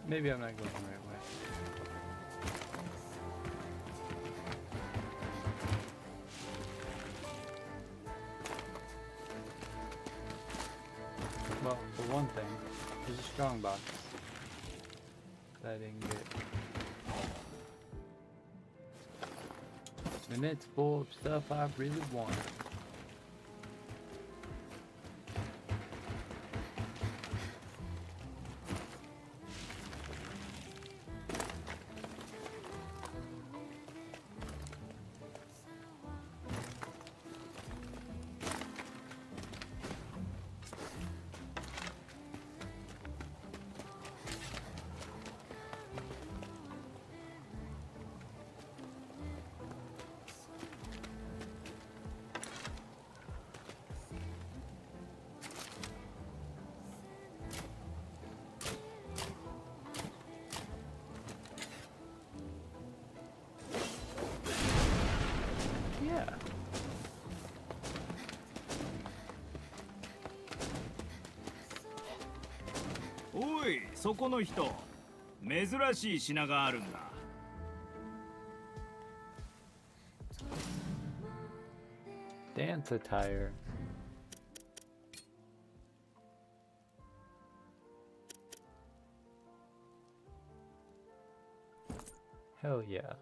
Maybe I'm not going the right way. for one thing, there's a strong box that I didn't get. And it's full of stuff I really want. Yeah. おい、そこの人、珍しい品があるんだ。Dance attire. Hell yeah.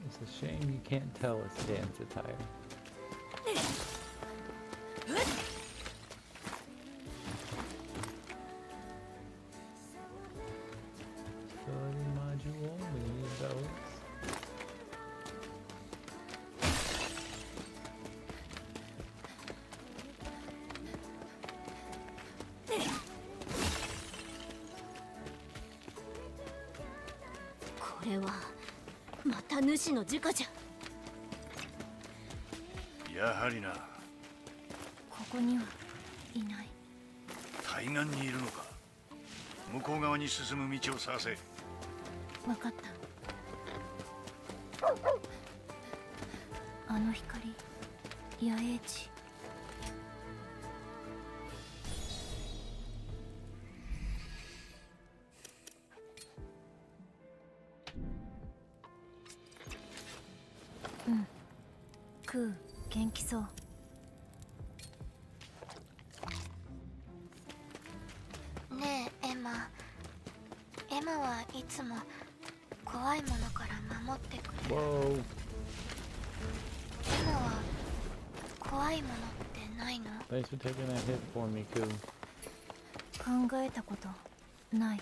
It's a shame you can't tell it's dance attire. Facility module, we need those.これはまた主の直じゃ。やはりな。ここにはいない。対岸にいるのか。向こう側に進む道を探せ。わかった。あの光、野営地。うん。クー、元気そう。ねえエマ。エマはいつも怖いものから守ってくれる。 Whoa. エマは怖いものってないの？ Thanks for taking that hit for me, Koo. 考えたことない。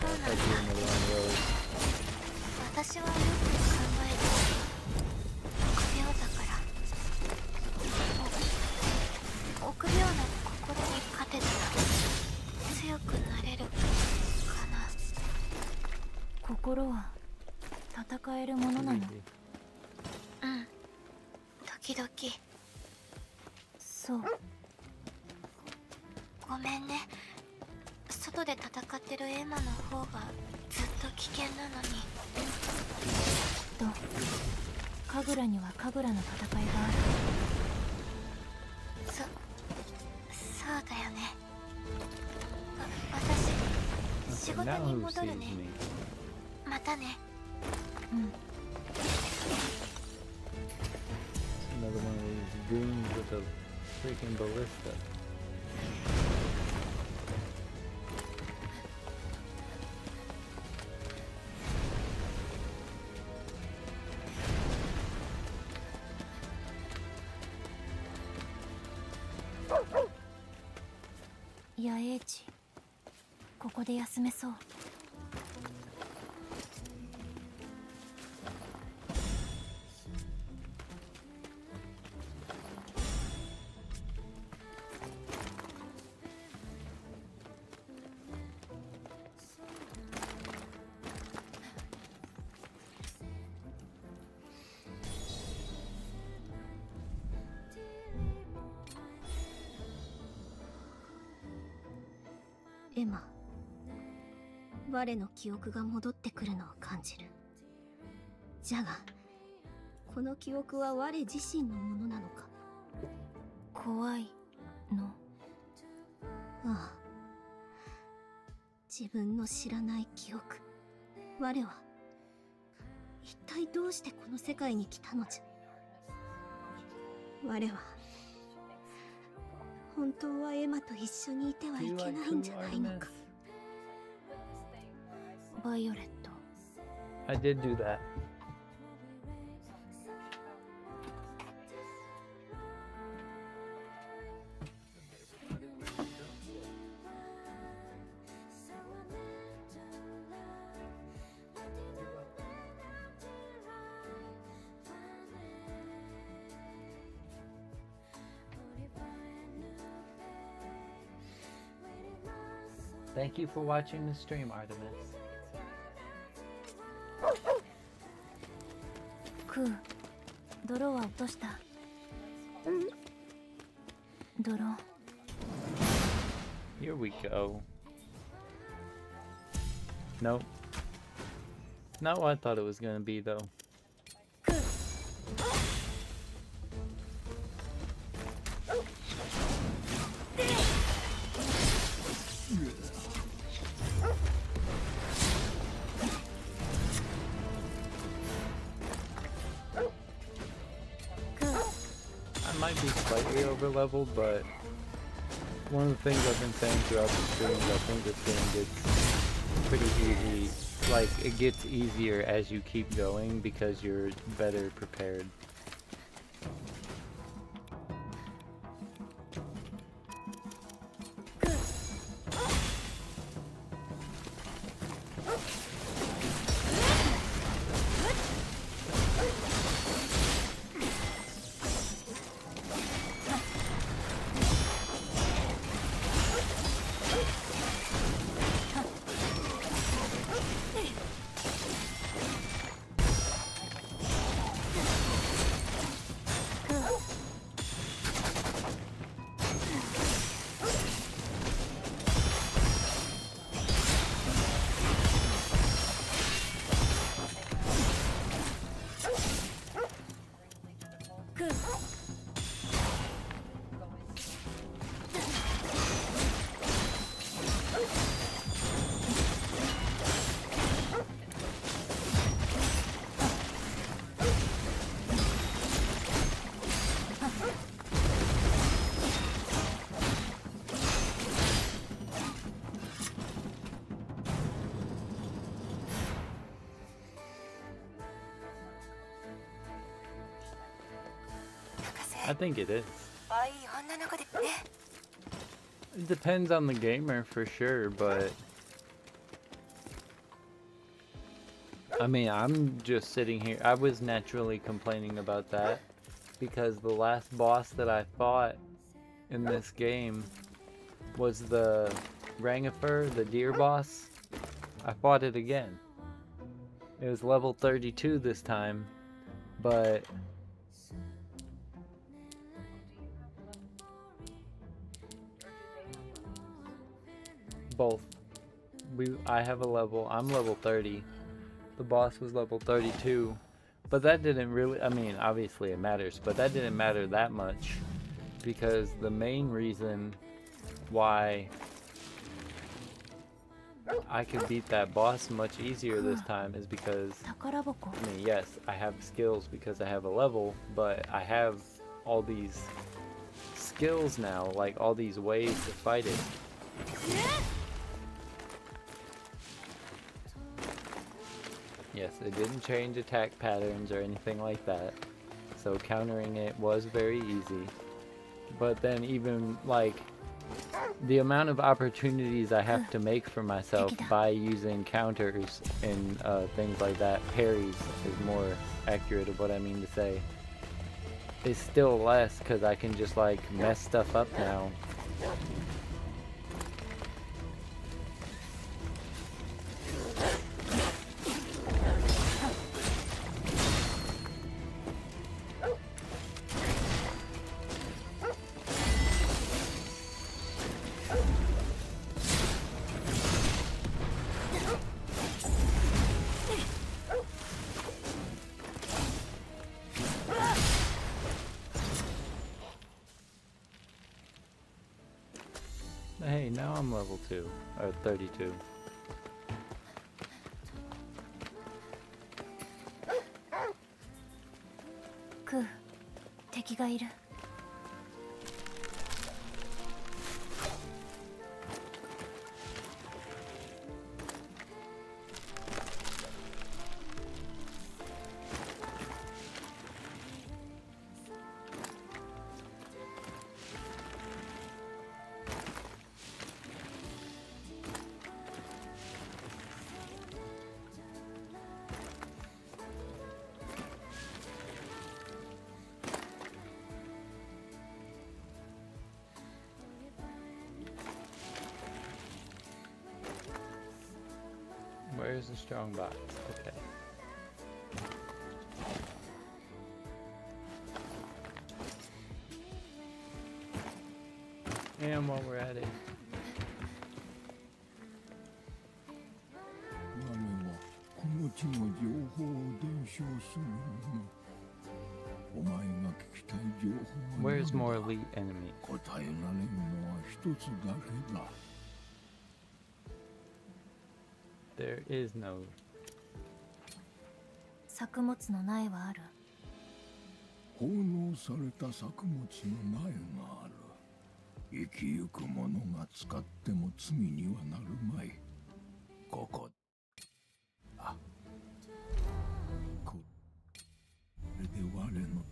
そうなん Like だ。 you're in the wrong road. 私はよく考えて臆病だから。臆病な心に勝てたら強くなれるかな。心は戦えるものなの。 Easy. うん、時々。そう。ごめんね。外で戦ってるエマの方がずっと危険なのに。と神楽には神楽の戦いがある。そうだよね。私、仕 Okay, 事 now に who 戻 sees るね。 me? またね。うん。 Another one of these goons with a freaking ballista.「野営地、ここで休めそう」。エマ、我の記憶が戻ってくるのを感じる。じゃがこの記憶は我自身のものなのか。怖いの。ああ、自分の知らない記憶。我は一体どうしてこの世界に来たのじゃ。我は本当はエマと一緒にいてはいけないんじゃないのか。バイオレット。 I did do that. Thank you for watching the stream, Artemis. クー、泥は落とした。泥。 Here we go. Nope. Not what I thought it was gonna be, though. I might be slightly over leveled, but one of the things I've been saying throughout the streams, I think this game gets pretty easy. Like, it gets easier as you keep going because you're better prepared. I think it is. It depends on the gamer for sure, but I mean, I'm just sitting here. I was naturally complaining about that because the last boss that I fought in this game was the Rangifer, the deer boss. I fought it again. It was level 32 this time, but both. I have a level. I'm level 30. The boss was level 32, but that didn't really. I mean, obviously it matters, but that didn't matter that much because the main reason why I could beat that boss much easier this time is because, I mean, yes, I have skills because I have a level, but I have all these skills now, like all these ways to fight it. Yes, it didn't change attack patterns or anything like that, so countering it was very easy. But then even, like, the amount of opportunities I have to make for myself by using counters and things like that, parries is more accurate of what I mean to say, is still less because I can just, like, mess stuff up now. Hey, now I'm level 2, or 32. 敵がいる。 Where's the strong box? Okay. And while we're at it, 我はこの地の情報を伝承するの。お前が聞きたい情報は where's more elite enemy? 答えられるのは一つだけだ。 There is no. 作物の苗はある。 奉納された作物の苗がある。生きゆく者が使っても罪にはなるまい。ここ。あ。これで我の。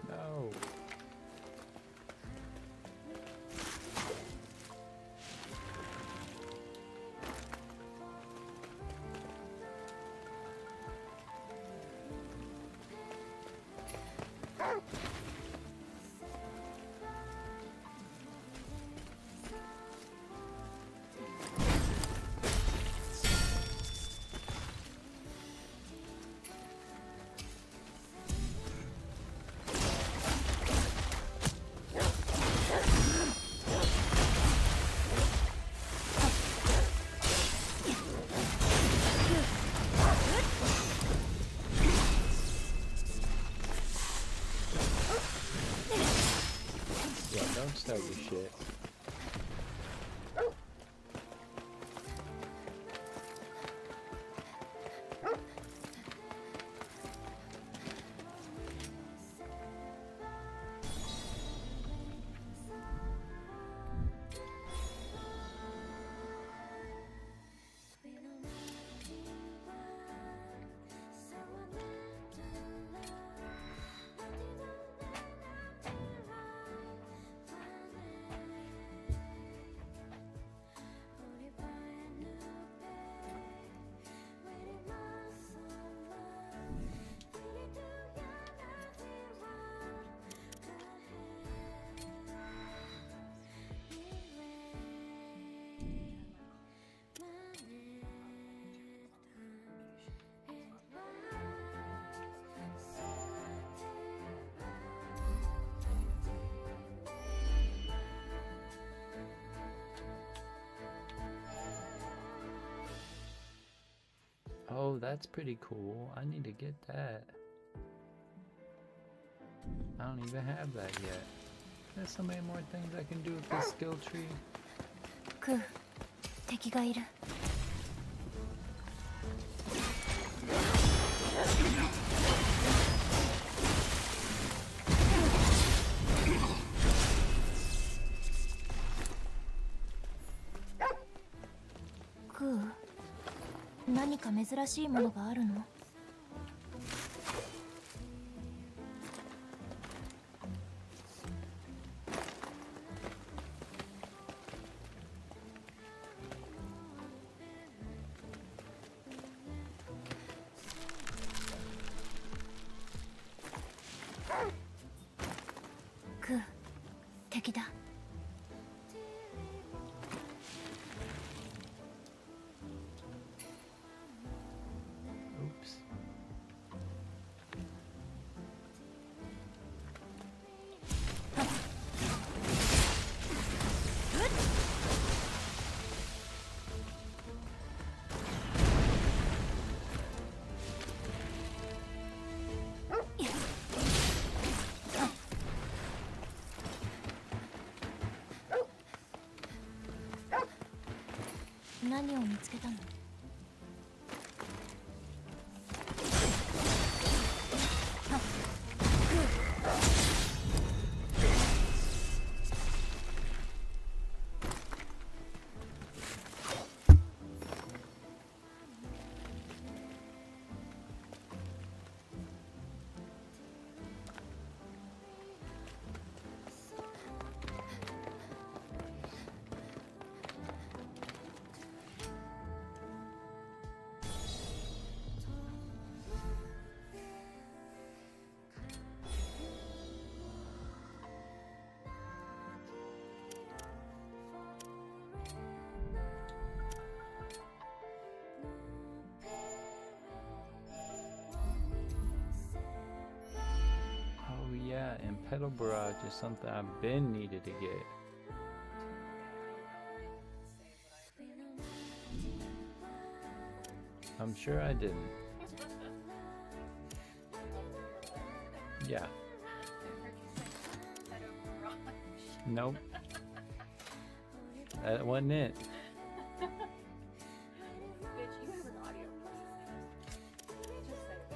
No. Yeah, don't start your shit. Oh, that's pretty cool. I need to get that. I don't even have that yet. There's so many more things I can do with this skill tree. クー、敵がいる。 クー、何か珍しいものがあるの？ あ何を見つけたの？Oh yeah, and pedal barrage is something I've been needed to get. I'm sure I didn't. Yeah. Nope. That wasn't it. Bitch, you have an audio processor. Just saying.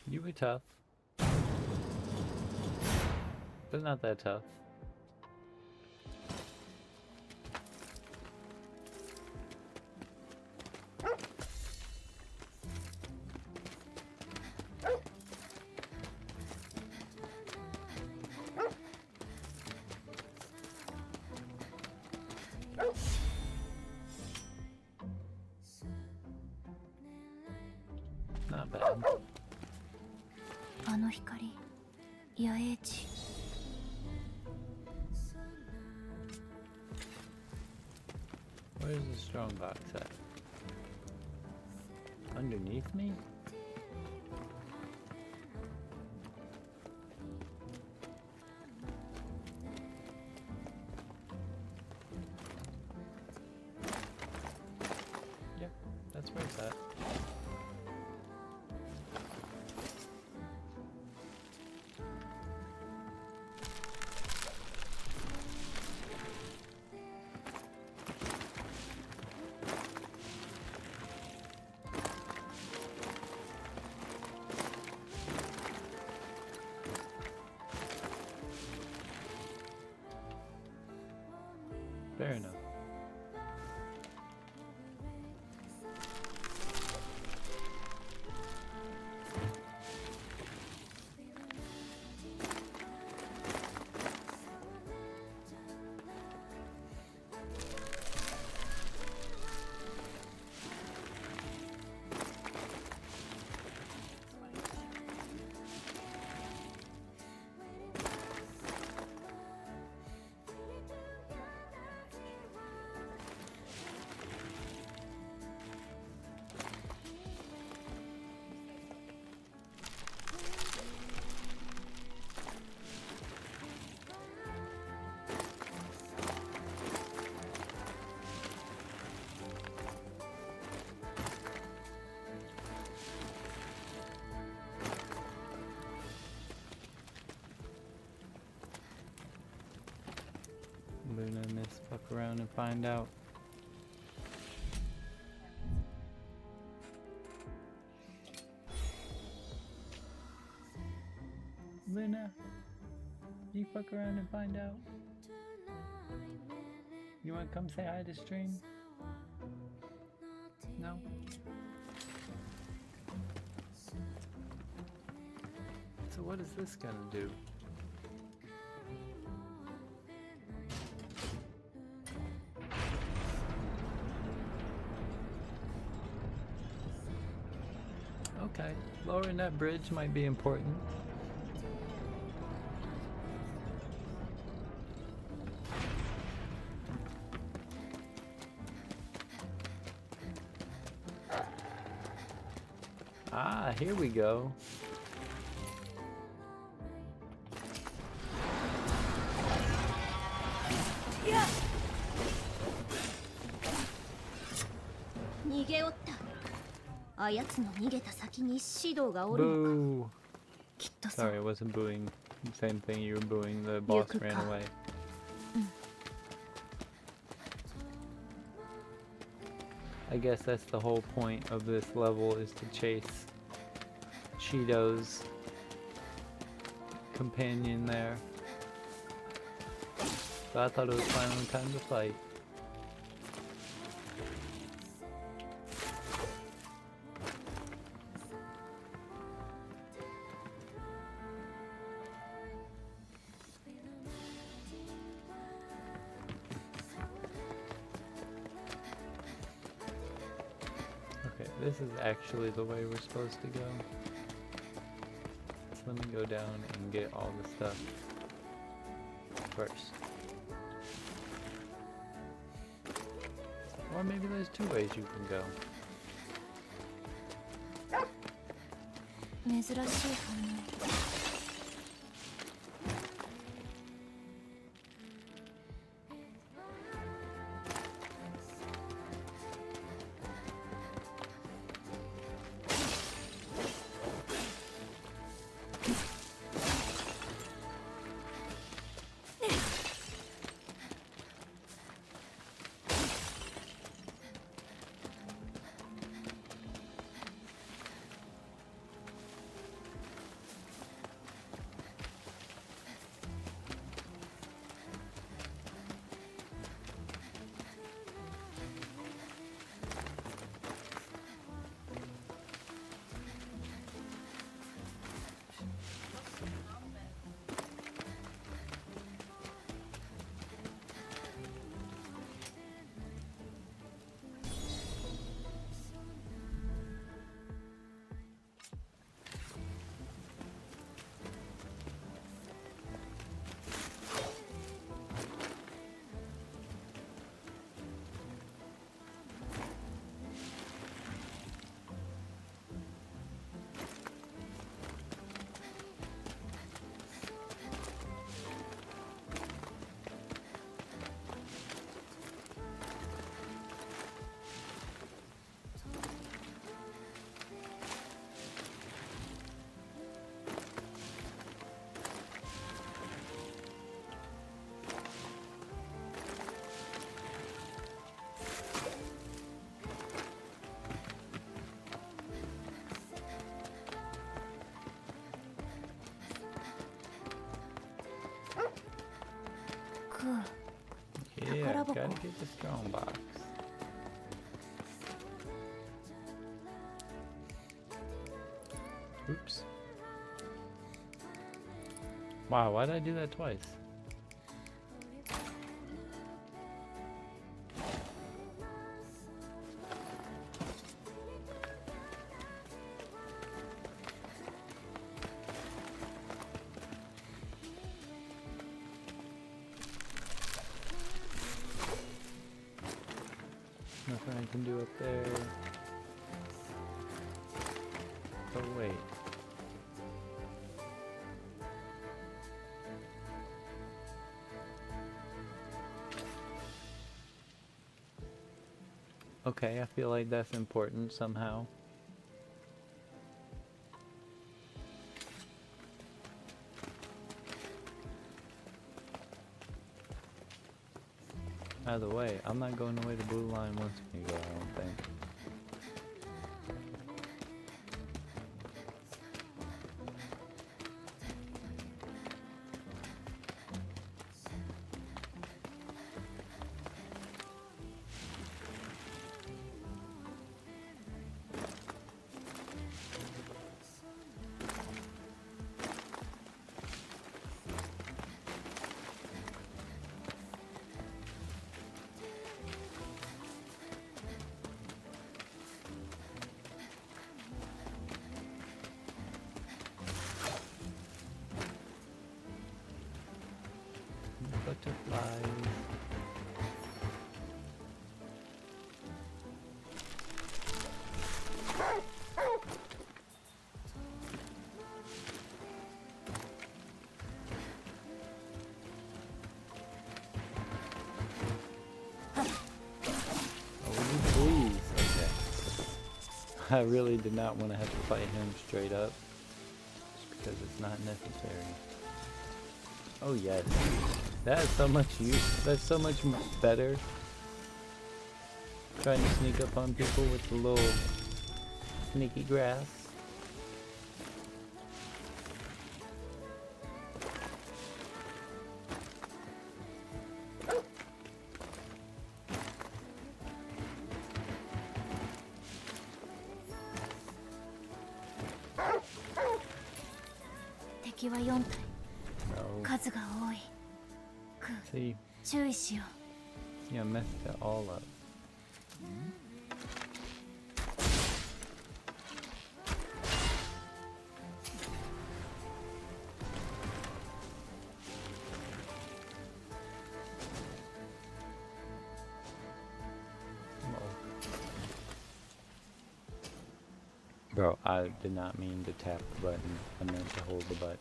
You were tough. But not that tough. Not bad. あの光、野営地。Where's the strongbox at? Underneath me? Yep, that's where it's at. Fair enough. Luna and Miss fuck around and find out. Luna, you fuck around and find out. You wanna come say hi to stream? No? So what is this gonna do? Okay, lowering that bridge might be important. Ah, here we go. Boo! Sorry, I wasn't booing. Same thing you were booing. The boss ran away. I guess that's the whole point of this level, is to chase Cheeto's companion there. So I thought it was finally time to fight. Okay, this is actually the way we're supposed to go. So let me go down and get all the stuff first. Or maybe there's two ways you can go. Yeah, gotta get the strong box. Oops. Wow, why did I do that twice? Nothing I can do up there. Oh wait. Okay, I feel like that's important somehow. Either way, I'm not going away to blue line once we go, I don't think. Butterflies. Please. Okay. I really did not want to have to fight him straight up, just because it's not necessary. Oh yes, that is so much use. That's so much better. Trying to sneak up on people with the little sneaky grass. No. See, yeah, I messed it all up. Bro, I did not mean to tap the button. I meant to hold the button.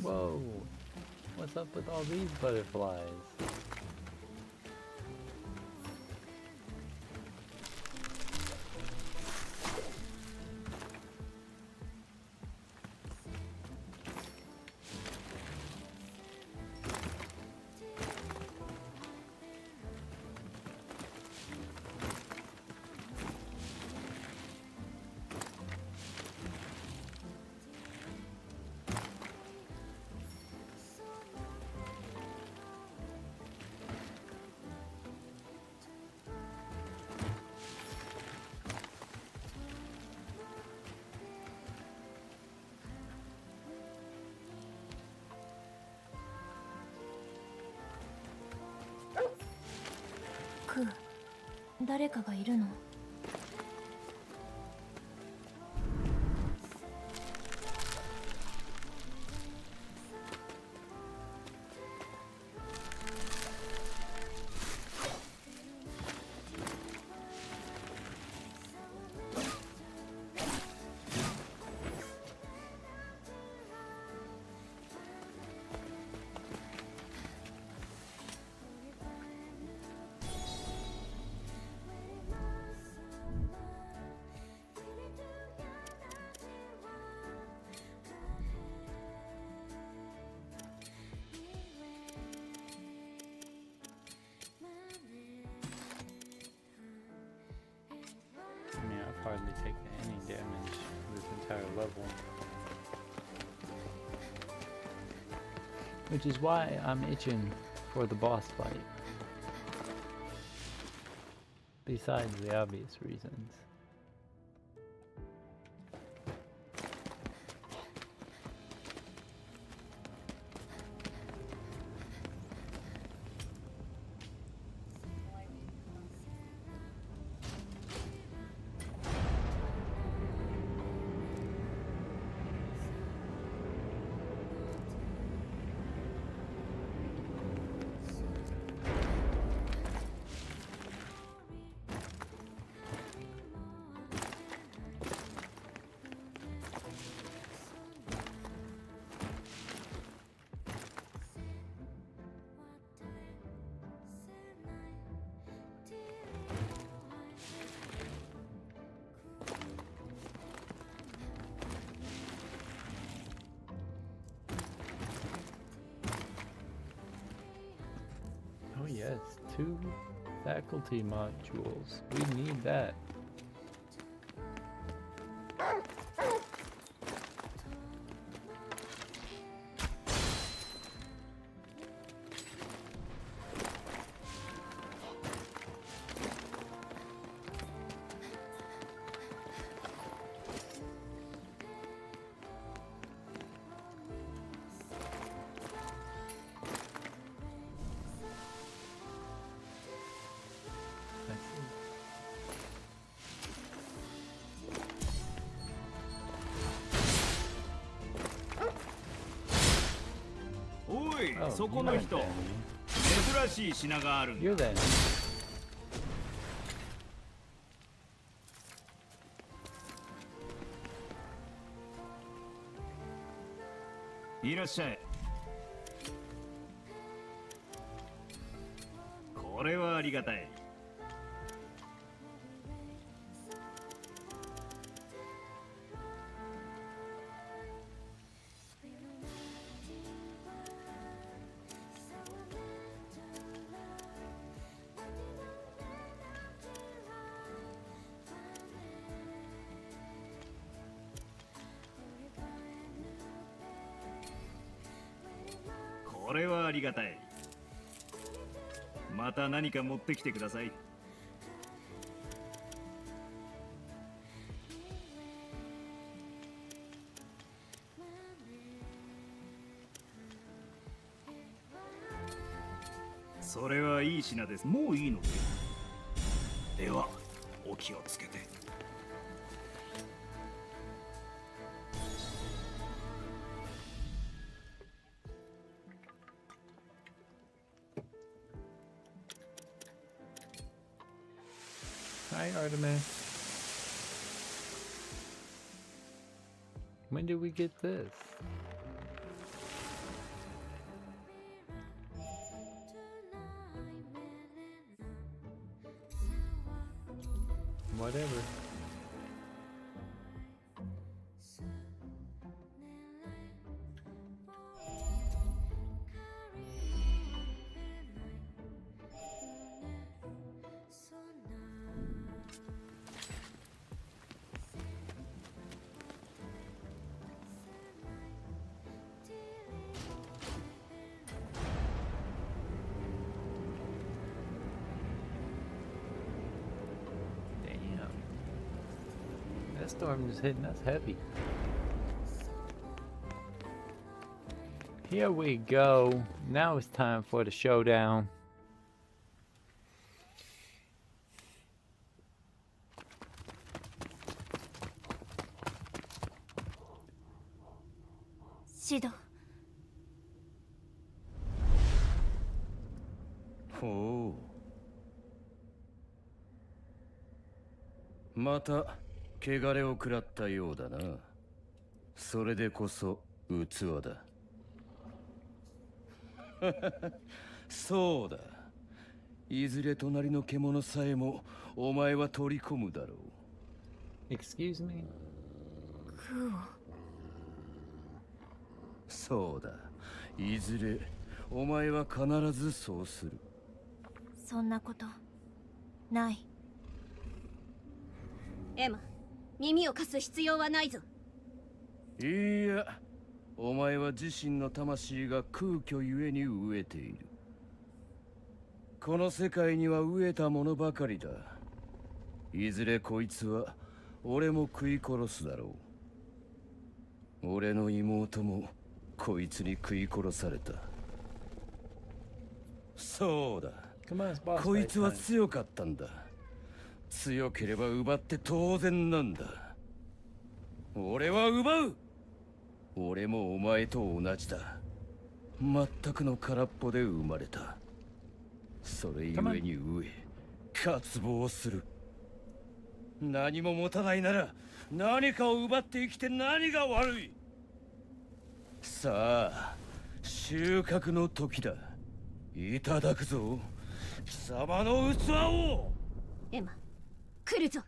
Whoa! What's up with all these butterflies? Ku, 誰かがいるの? I mean, I've hardly taken any damage this entire level. Which is why I'm itching for the boss fight. Besides the obvious reasons. Oh yes, 2 faculty modules. We need that. Oh, そ you're この not 人 the enemy. 珍しい品があるんだ You're the enemy. いらっしゃい。これはありがたい。これはありがたい。また何か持ってきてください。それはいい品です。もういいので。では、お気をつけて。Hi, Artemis. When did we get this? Whatever. Damn. That storm is hitting us heavy. Here we go. Now it's time for the showdown. Shido. ほう。また汚れを食らったようだな。それでこそ器だ。そうだ。いずれ隣の獣さえもお前は取り込むだろう。 Excuse me? クオ。そうだ。いずれお前は必ずそうする。そんなことない。エマ、耳を貸す必要はないぞ。いいや、お前は自身の魂が空虚ゆえに飢えている。この世界には飢えたものばかりだ。いずれこいつは俺も食い殺すだろう。俺の妹もこいつに食い殺された。そうだ。 Come on, it's boss こい fight つは time. 強かったんだ。強ければ奪って当然なんだ。俺は奪う。俺もお前と同じだ。全くの空っぽで生まれた。それゆえに飢え、渇望する。何も持たないなら何かを奪って生きて何が悪い。さあ、収穫の時だ。いただくぞ。貴様の器を。エマ、来るぞ。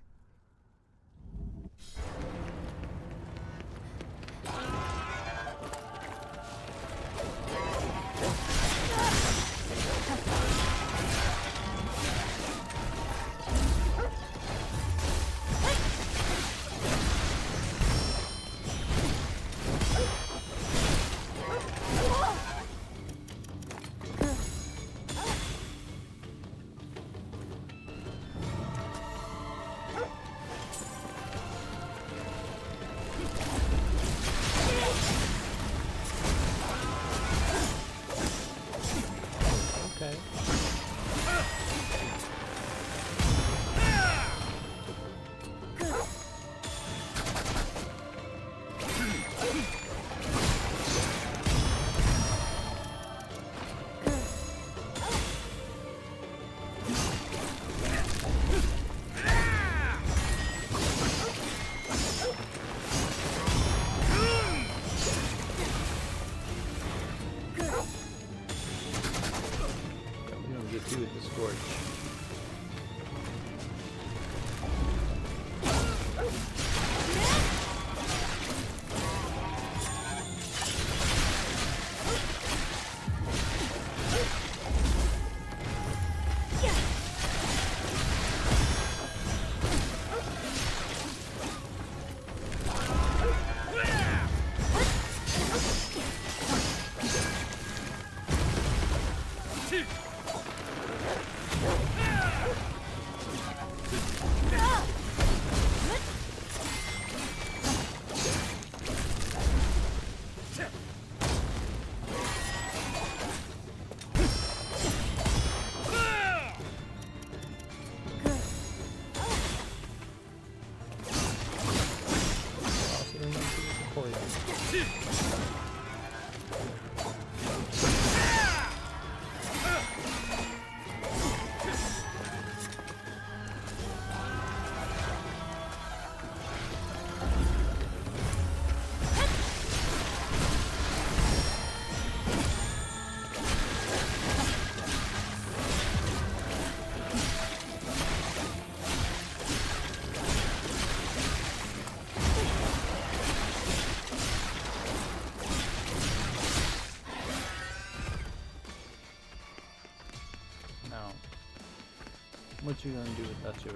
What you gonna do without your...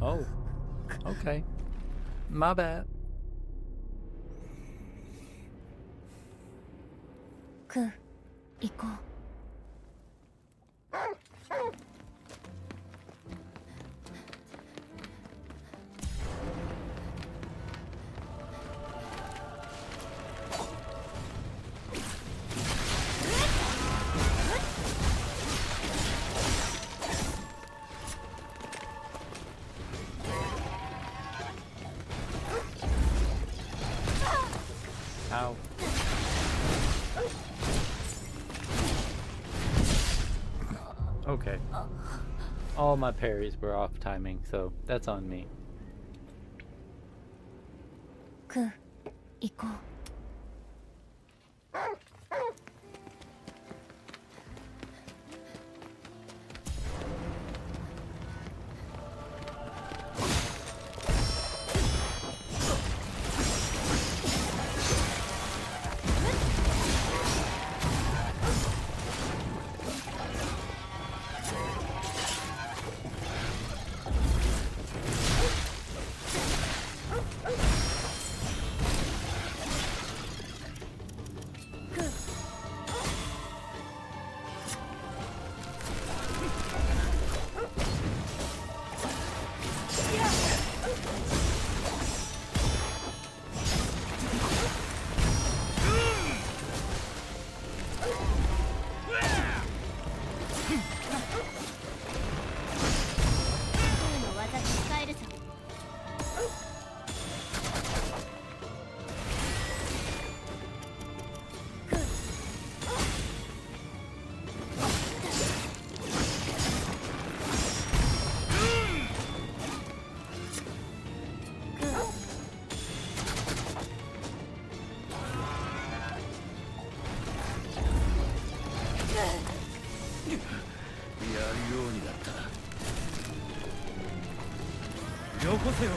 Oh, okay. My bad. クー、行こう。Ow. Okay. All my parries were off timing, so that's on me. クー、行こう。よこせよ。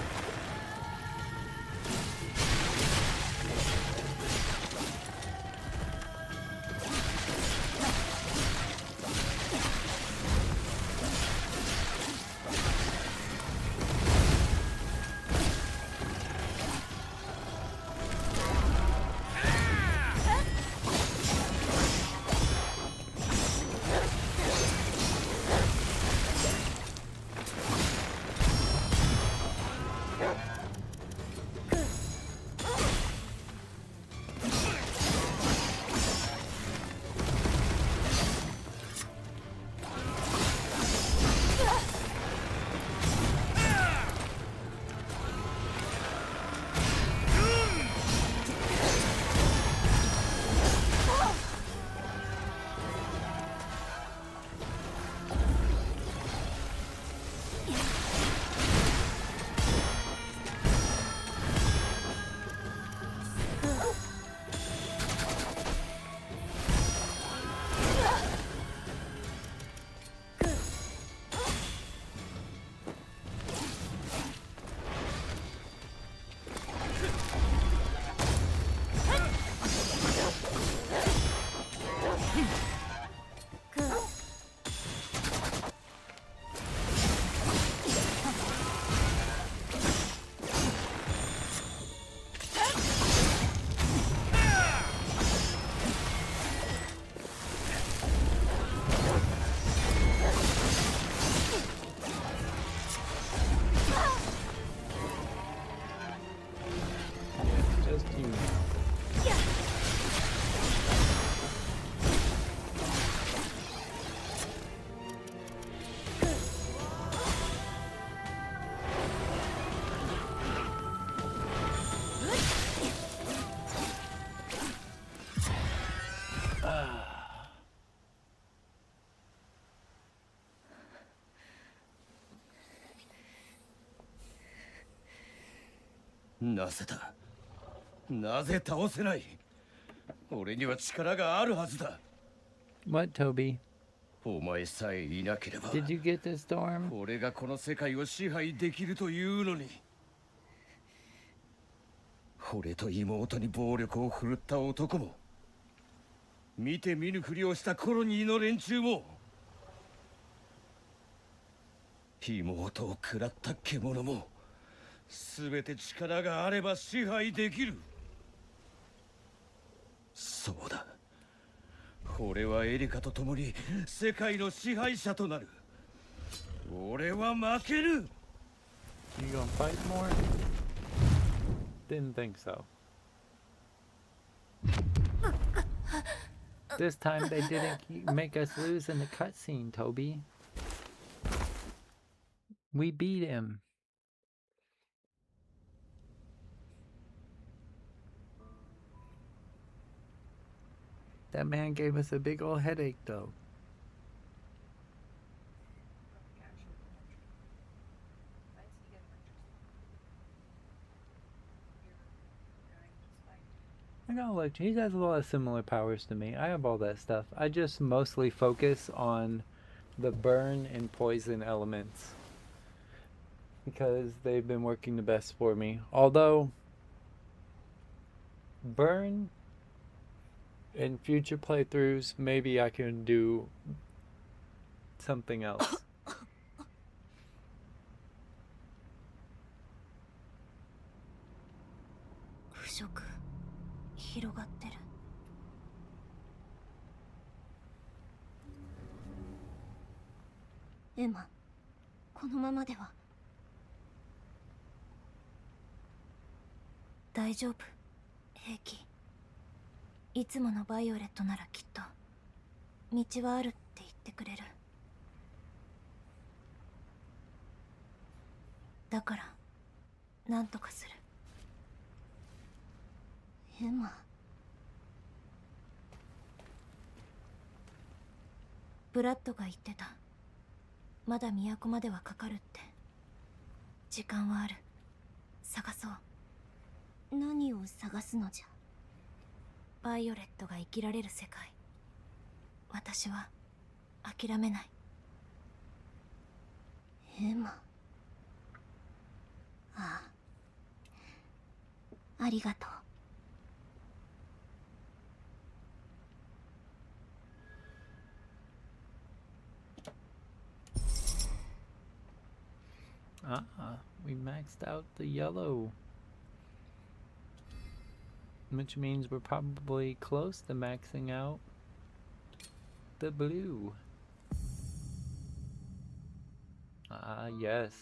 Just you. Ah. なぜだ。なぜ倒せない。俺には力があるはずだ。What, Toby? お前さえいなければ Did you get the storm? 俺がこの世界を支配できるというのに。俺と妹に暴力を振るった男も、見て見ぬふりをしたコロニーの連中も、妹を食らった獣も、全て力があれば支配できる。そうだ、俺はエリカと共に世界の支配者となる。俺は負ける。 You gonna fight more? Didn't think so. This time they didn't make us lose in the cutscene, Toby. We beat him. That man gave us a big old headache, though. I know, look, he has a lot of similar powers to me. I have all that stuff. I just mostly focus on the burn and poison elements because they've been working the best for me. Although, burn in future playthroughs, maybe I can do something else. 腐食広がってる。エマ、このままでは。大丈夫、平気。いつものバイオレットならきっと道はあるって言ってくれる。だからなんとかする。エマ、ブラッドが言ってた。まだ都まではかかるって。時間はある。探そう。何を探すのじゃ。バイオレットが生きられる世界。私は諦めない。エマ。ああ、ありがとう。We maxed out the yellow, which means we're probably close to maxing out the blue. Yes.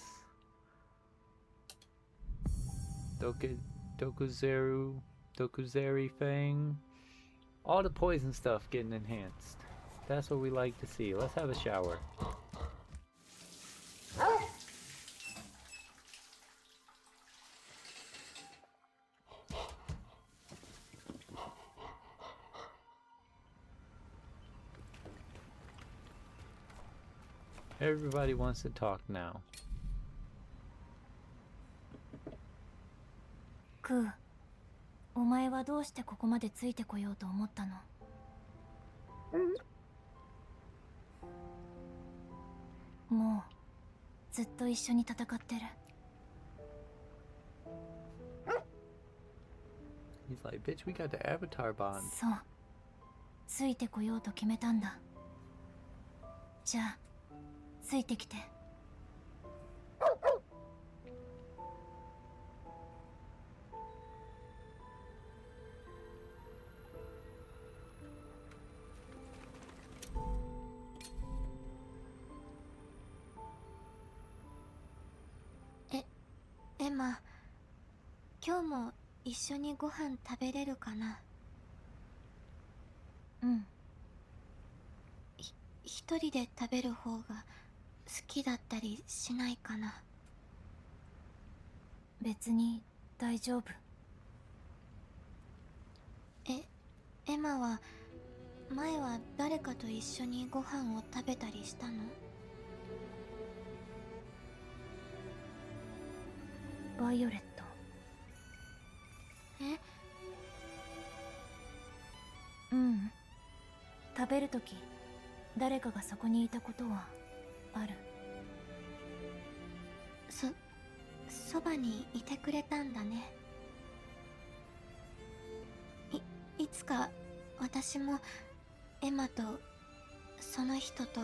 Dokuzeri Fang. All the poison stuff getting enhanced. That's what we like to see. Let's have a shower. Everybody wants to talk now. クー、お前はどうしてここまでついてこようと思ったの？もうずっと一緒に戦ってる。He's like, bitch, we got the avatar bond. そう、ついてこようと決めたんだ。じゃあついてきて。エマ、今日も一緒にご飯食べれるかな？うん。一人で食べる方が好きだったりしないかな？別に大丈夫。エマは前は誰かと一緒にご飯を食べたりしたの？バイオレット。うん。食べるとき誰かがそこにいたことはある。そばにいてくれたんだね。つか私もエマとその人と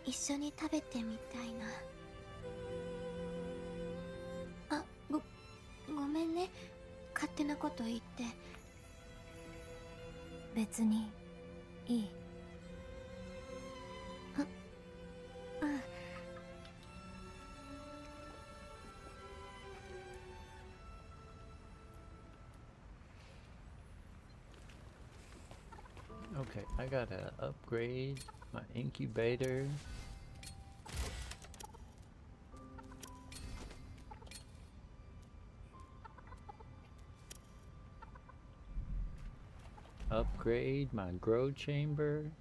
一緒に食べてみたいな。あ、ごめんね、勝手なこと言って。別にいい。うん。Okay, I gotta upgrade my incubator. Upgrade my grow chamber.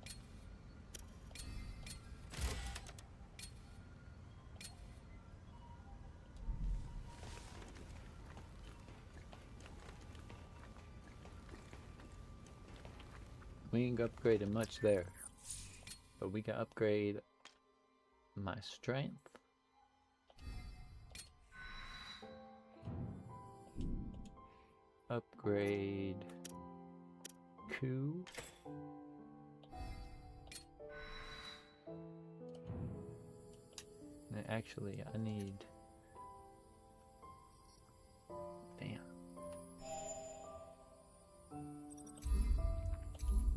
We ain't upgraded much there, but we can upgrade my strength. Upgrade coup. And actually, I need. Damn.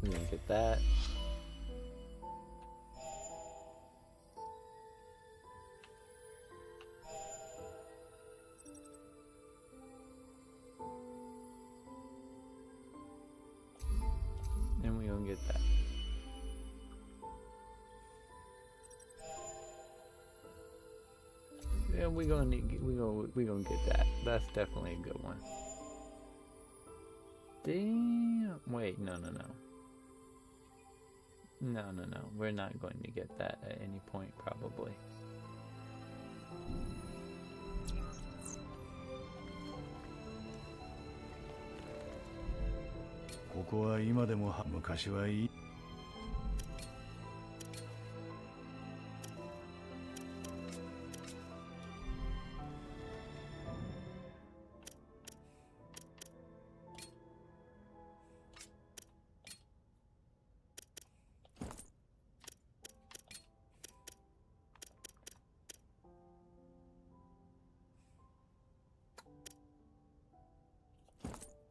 We're gonna get that. And we're gonna get that. Yeah, we're gonna get that. That's definitely a good one. Damn. Wait, no. No. We're not going to get that at any point, probably.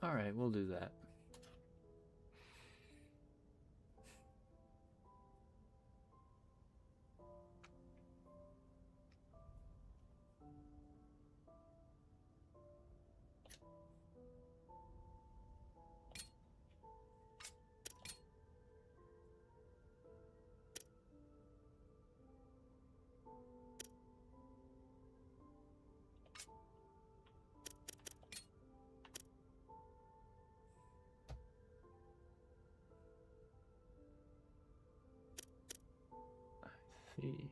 Alright, we'll do that. See.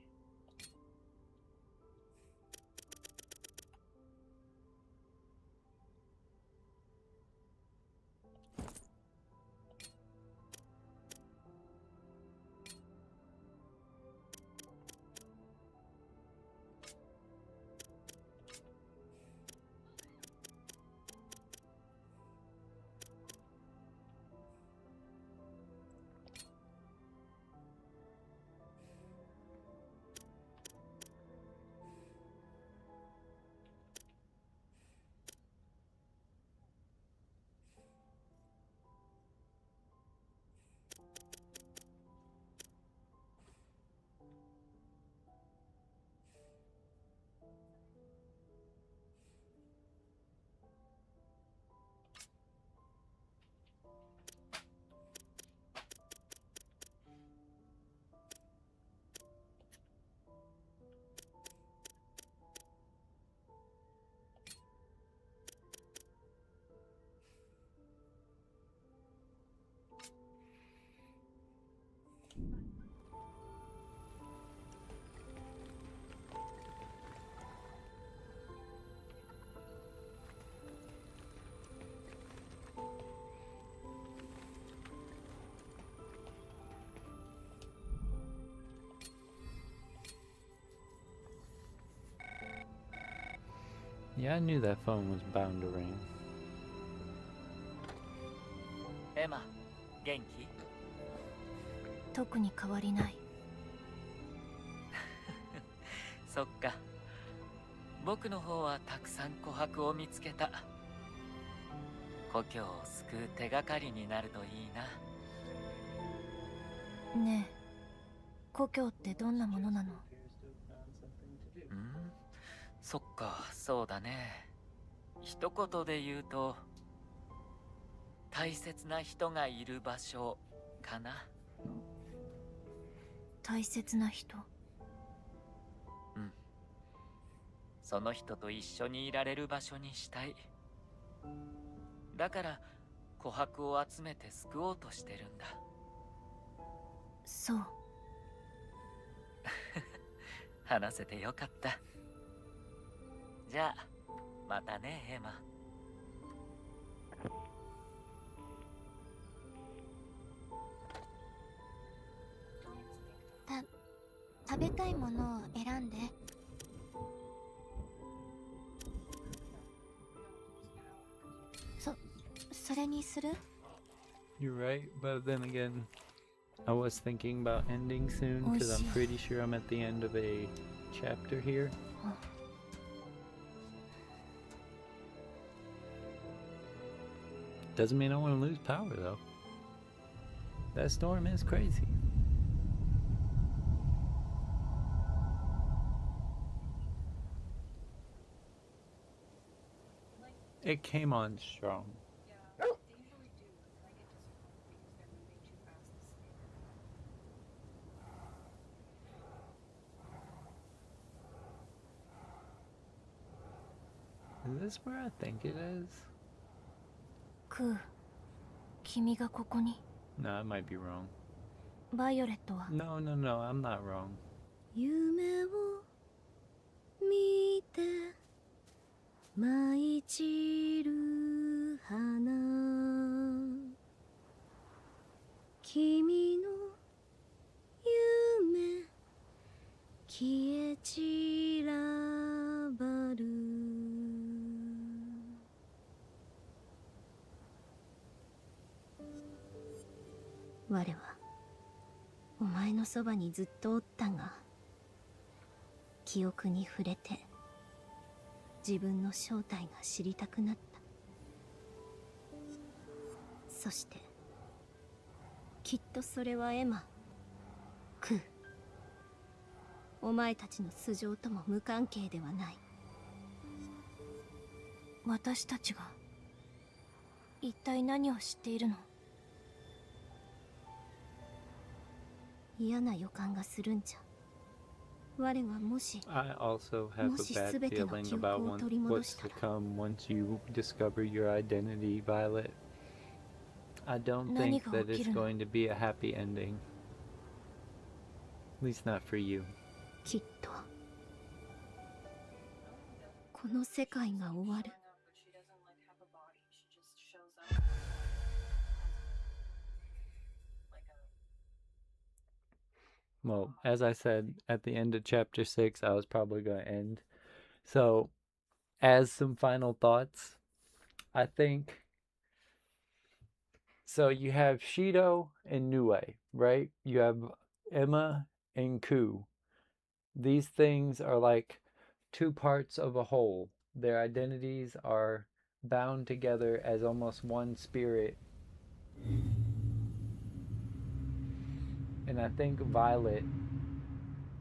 Yeah, I knew that phone was bound to ring. エマ、元気？特に変わりない。そっか。僕の方はたくさん琥珀を見つけた。故郷を救う手がかりになるといいな。ねえ、故郷ってどんなものなの？そっか、そうだね。一言で言うと、大切な人がいる場所かな。大切な人。その人と一緒にいられる場所にしたい。だから琥珀を集めて救おうとしてるんだ。そう。話せてよかった。じゃあまたね、エマ。食べたいものを選んで。それにする？ You're right, but then again, I was thinking about ending soon because I'm pretty sure I'm at the end of a chapter here. Doesn't mean I want to lose power though. That storm is crazy. It came on strong. Yeah, they usually do. Like it doesn't work because they're moving too fast to save. Is this where I think it is? クー、君がここに。 No, I might be wrong. バイオレットは。 No, I'm not wrong. 夢を見て舞い散る花、君の夢消え散らばる。我はお前のそばにずっとおったが、記憶に触れて自分の正体が知りたくなった。そしてきっとそれはエマ、クー、お前たちの素性とも無関係ではない。私たちが一体何を知っているの？嫌な予感がするんじゃ。我はもし I also have a bad feeling about what's to come once you discover your identity, Violet. I don't think that it's going to be a happy ending. At least not for you. きっとこの世界が終わる。Well, as I said at the end of chapter 6, I was probably going to end. So, as some final thoughts, I think... So you have Shido and Nue, right? You have Emma and Ku. These things are like two parts of a whole. Their identities are bound together as almost one spirit. And I think Violet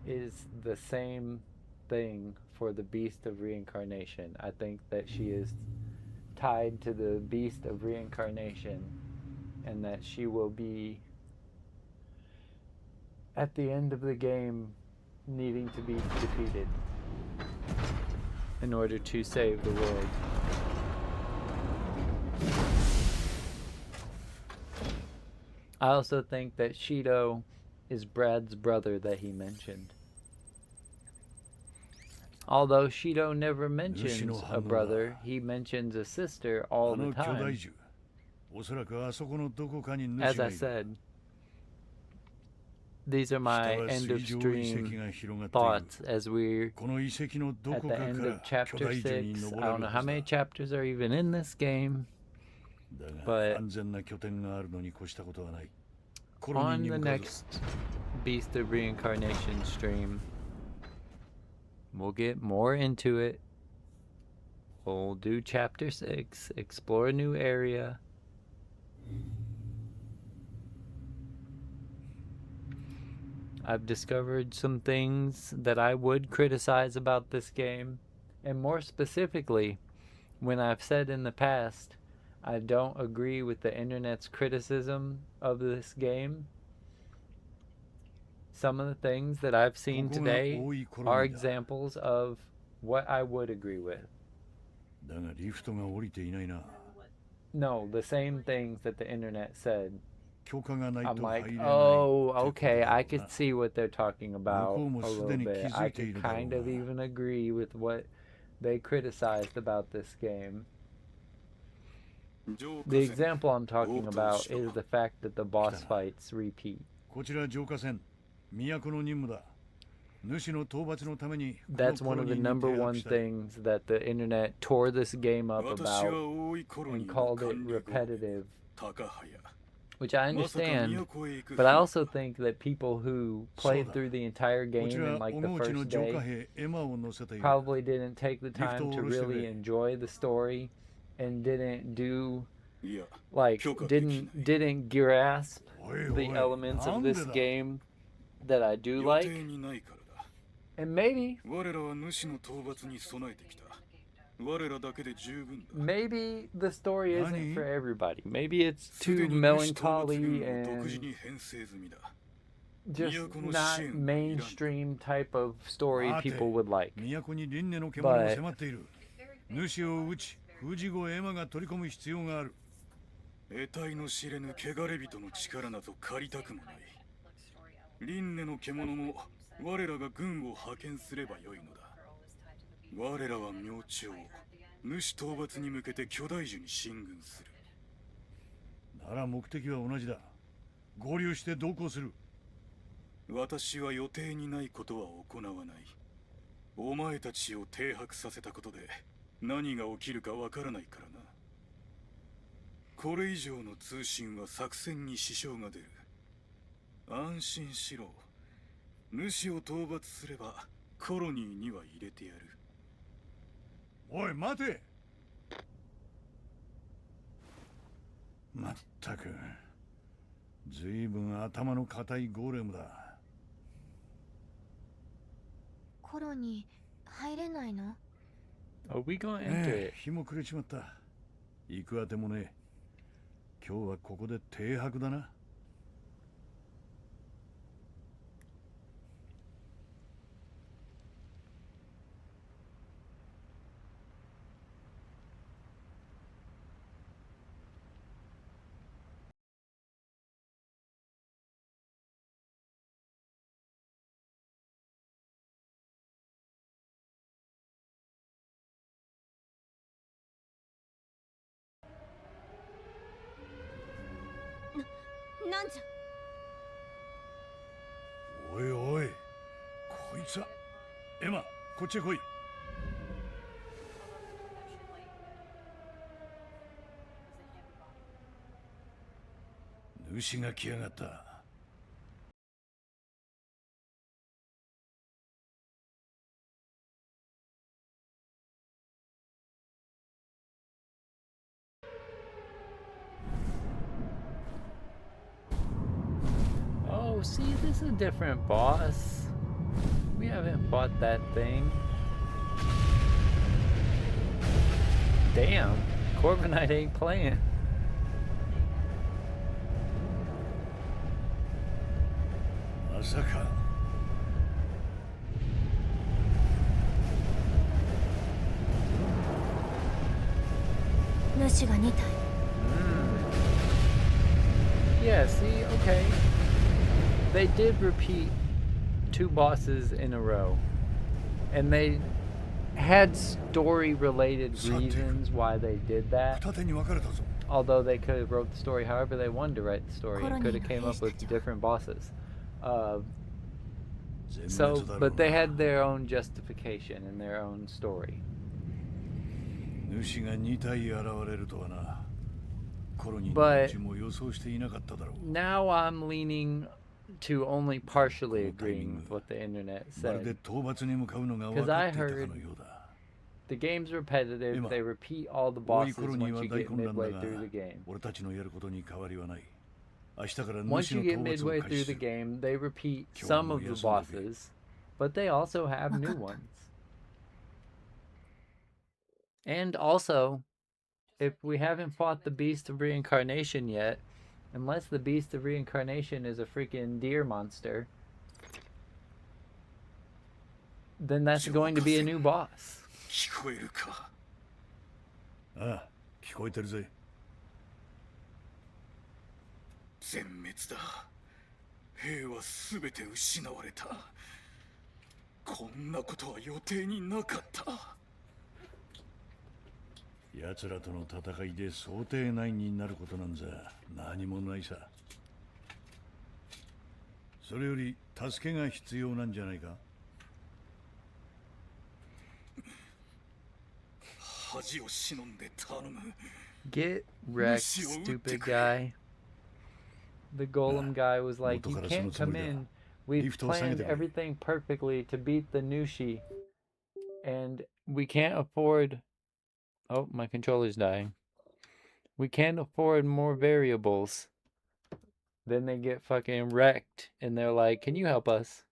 is the same thing for the Beast of Reincarnation. I think that she is tied to the Beast of Reincarnation, and that she will be, at the end of the game, needing to be defeated in order to save the world. I also think that Shido is Brad's brother that he mentioned. Although Shido never mentions a brother, he mentions a sister all the time. As I said, these are my end of stream thoughts as we're at the end of chapter 6. I don't know how many chapters are even in this game, But 安全な拠点があるのに越したことはない。 on the next Beast of Reincarnation stream, we'll get more into it. We'll do chapter 6, explore a new area. I've discovered some things that I would criticize about this game, and more specifically, when I've said in the past I don't agree with the internet's criticism of this game, some of the things that I've seen today are examples of what I would agree with. だがリフトが降りていないな。 No, the same things that the internet said. 許可がないと I'm 入 like, れない。 oh, okay, I could see what they're talking about a little bit. I could kind of even agree with what they criticized about this game. The example I'm talking about is the fact that the boss fights repeat. こちら浄化船、都の任務だ。主の討伐のために。 That's one of the number one things that the internet tore this game up about and called it repetitive, which I understand, but I also think that people who played through the entire game in like the first day probably didn't take the time to really enjoy the story and didn't do didn't grasp the elements of this game that I do like. And maybe the story isn't for everybody. Maybe it's too melancholy and just not mainstream type of story people would like. But 主を討ち、氏子エマが取り込む必要がある。得体の知れぬ汚れ人の力など借りたくもない。輪廻の獣も我らが軍を派遣すればよいのだ。我らは明朝、主討伐に向けて巨大樹に進軍する。なら目的は同じだ。合流して同行する。私は予定にないことは行わない。お前たちを停泊させたことで何が起きるかわからないからな。これ以上の通信は作戦に支障が出る。安心しろ。主を討伐すればコロニーには入れてやる。おい待て。まったく、ずいぶん頭の固いゴーレムだ。コロニー入れないの？ Are we going into it? 日も暮れちまった。行くあてもねえ。今日はここで停泊だな。なんじゃ。おいおい、こいつは。エマ、こっちへ来い。主が来やがった。Oh, see, this is a different boss. We haven't fought that thing. Damn, Corbinite ain't playing. Masaka. Yeah, see, okay. They did repeat 2 bosses in a row. And they had story-related reasons why they did that. Although they could have wrote the story however they wanted to write the story and could have came up with different bosses. But they had their own justification and their own story. But now I'm leaning to only partially agreeing with what the internet said. Because I heard the game's repetitive, they repeat all the bosses once you get midway through the game. Once you get midway through the game, they repeat some of the bosses, but they also have new ones. And also, if we haven't fought the Beast of Reincarnation yet, unless the Beast of Reincarnation is a freaking deer monster, then that's going to be a new boss. ああ、聞こえてるぜ。全滅だ。兵はすべて失われた。こんなことは予定になかった。奴らとの戦いで想定内になることなんざ何もないさ。それより助けが必要なんじゃないか。恥を忍んで頼む。 Get wrecked, stupid guy. The golem guy was like, you can't come in. We've planned everything perfectly to beat the Nushi. And we can't afford... Oh, my controller's dying. We can't afford more variables. Then they get fucking wrecked. And they're like, can you help us?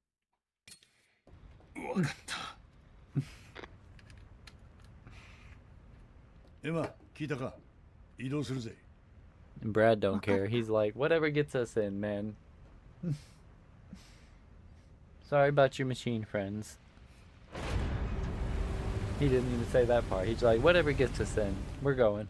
Emma, 聞いたか？移動するぜ。 And Brad don't care. He's like, whatever gets us in, man. Sorry about your machine friends. He didn't even say that part. He's like, whatever gets us in. We're going.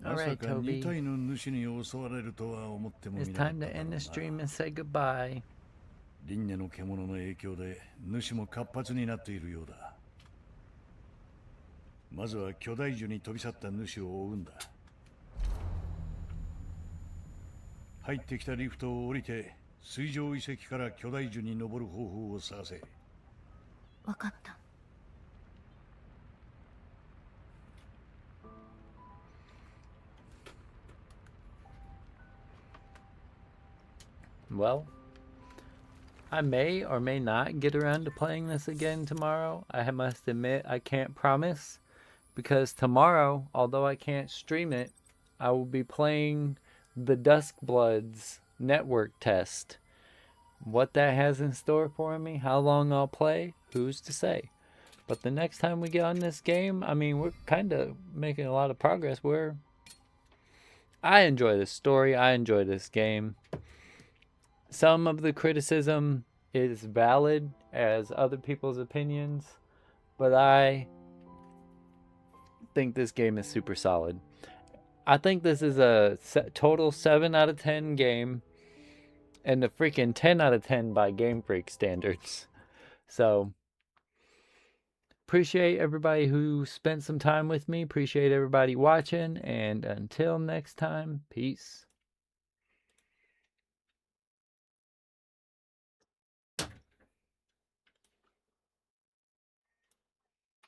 Alright, Toby. It's time to end the stream and say goodbye. 輪廻の獣の影響で主も活発になっているようだ。まずは巨大樹に飛び去った主を追うんだ。入ってきたリフトを降りて水上遺跡から巨大樹に登る方法を探せ。わかった。 Well, I may or may not get around to playing this again tomorrow. I must admit I can't promise, because tomorrow, although I can't stream it, I will be playing the Duskbloods network test. What that has in store for me, how long I'll play, who's to say? But the next time we get on this game, I mean, we're kind of making a lot of progress. I enjoy this story. I enjoy this game. Some of the criticism is valid as other people's opinions, but I think this game is super solid. I think this is a total 7 out of 10 game, and a freaking 10 out of 10 by Game Freak standards. So, appreciate everybody who spent some time with me. Appreciate everybody watching, and until next time, peace.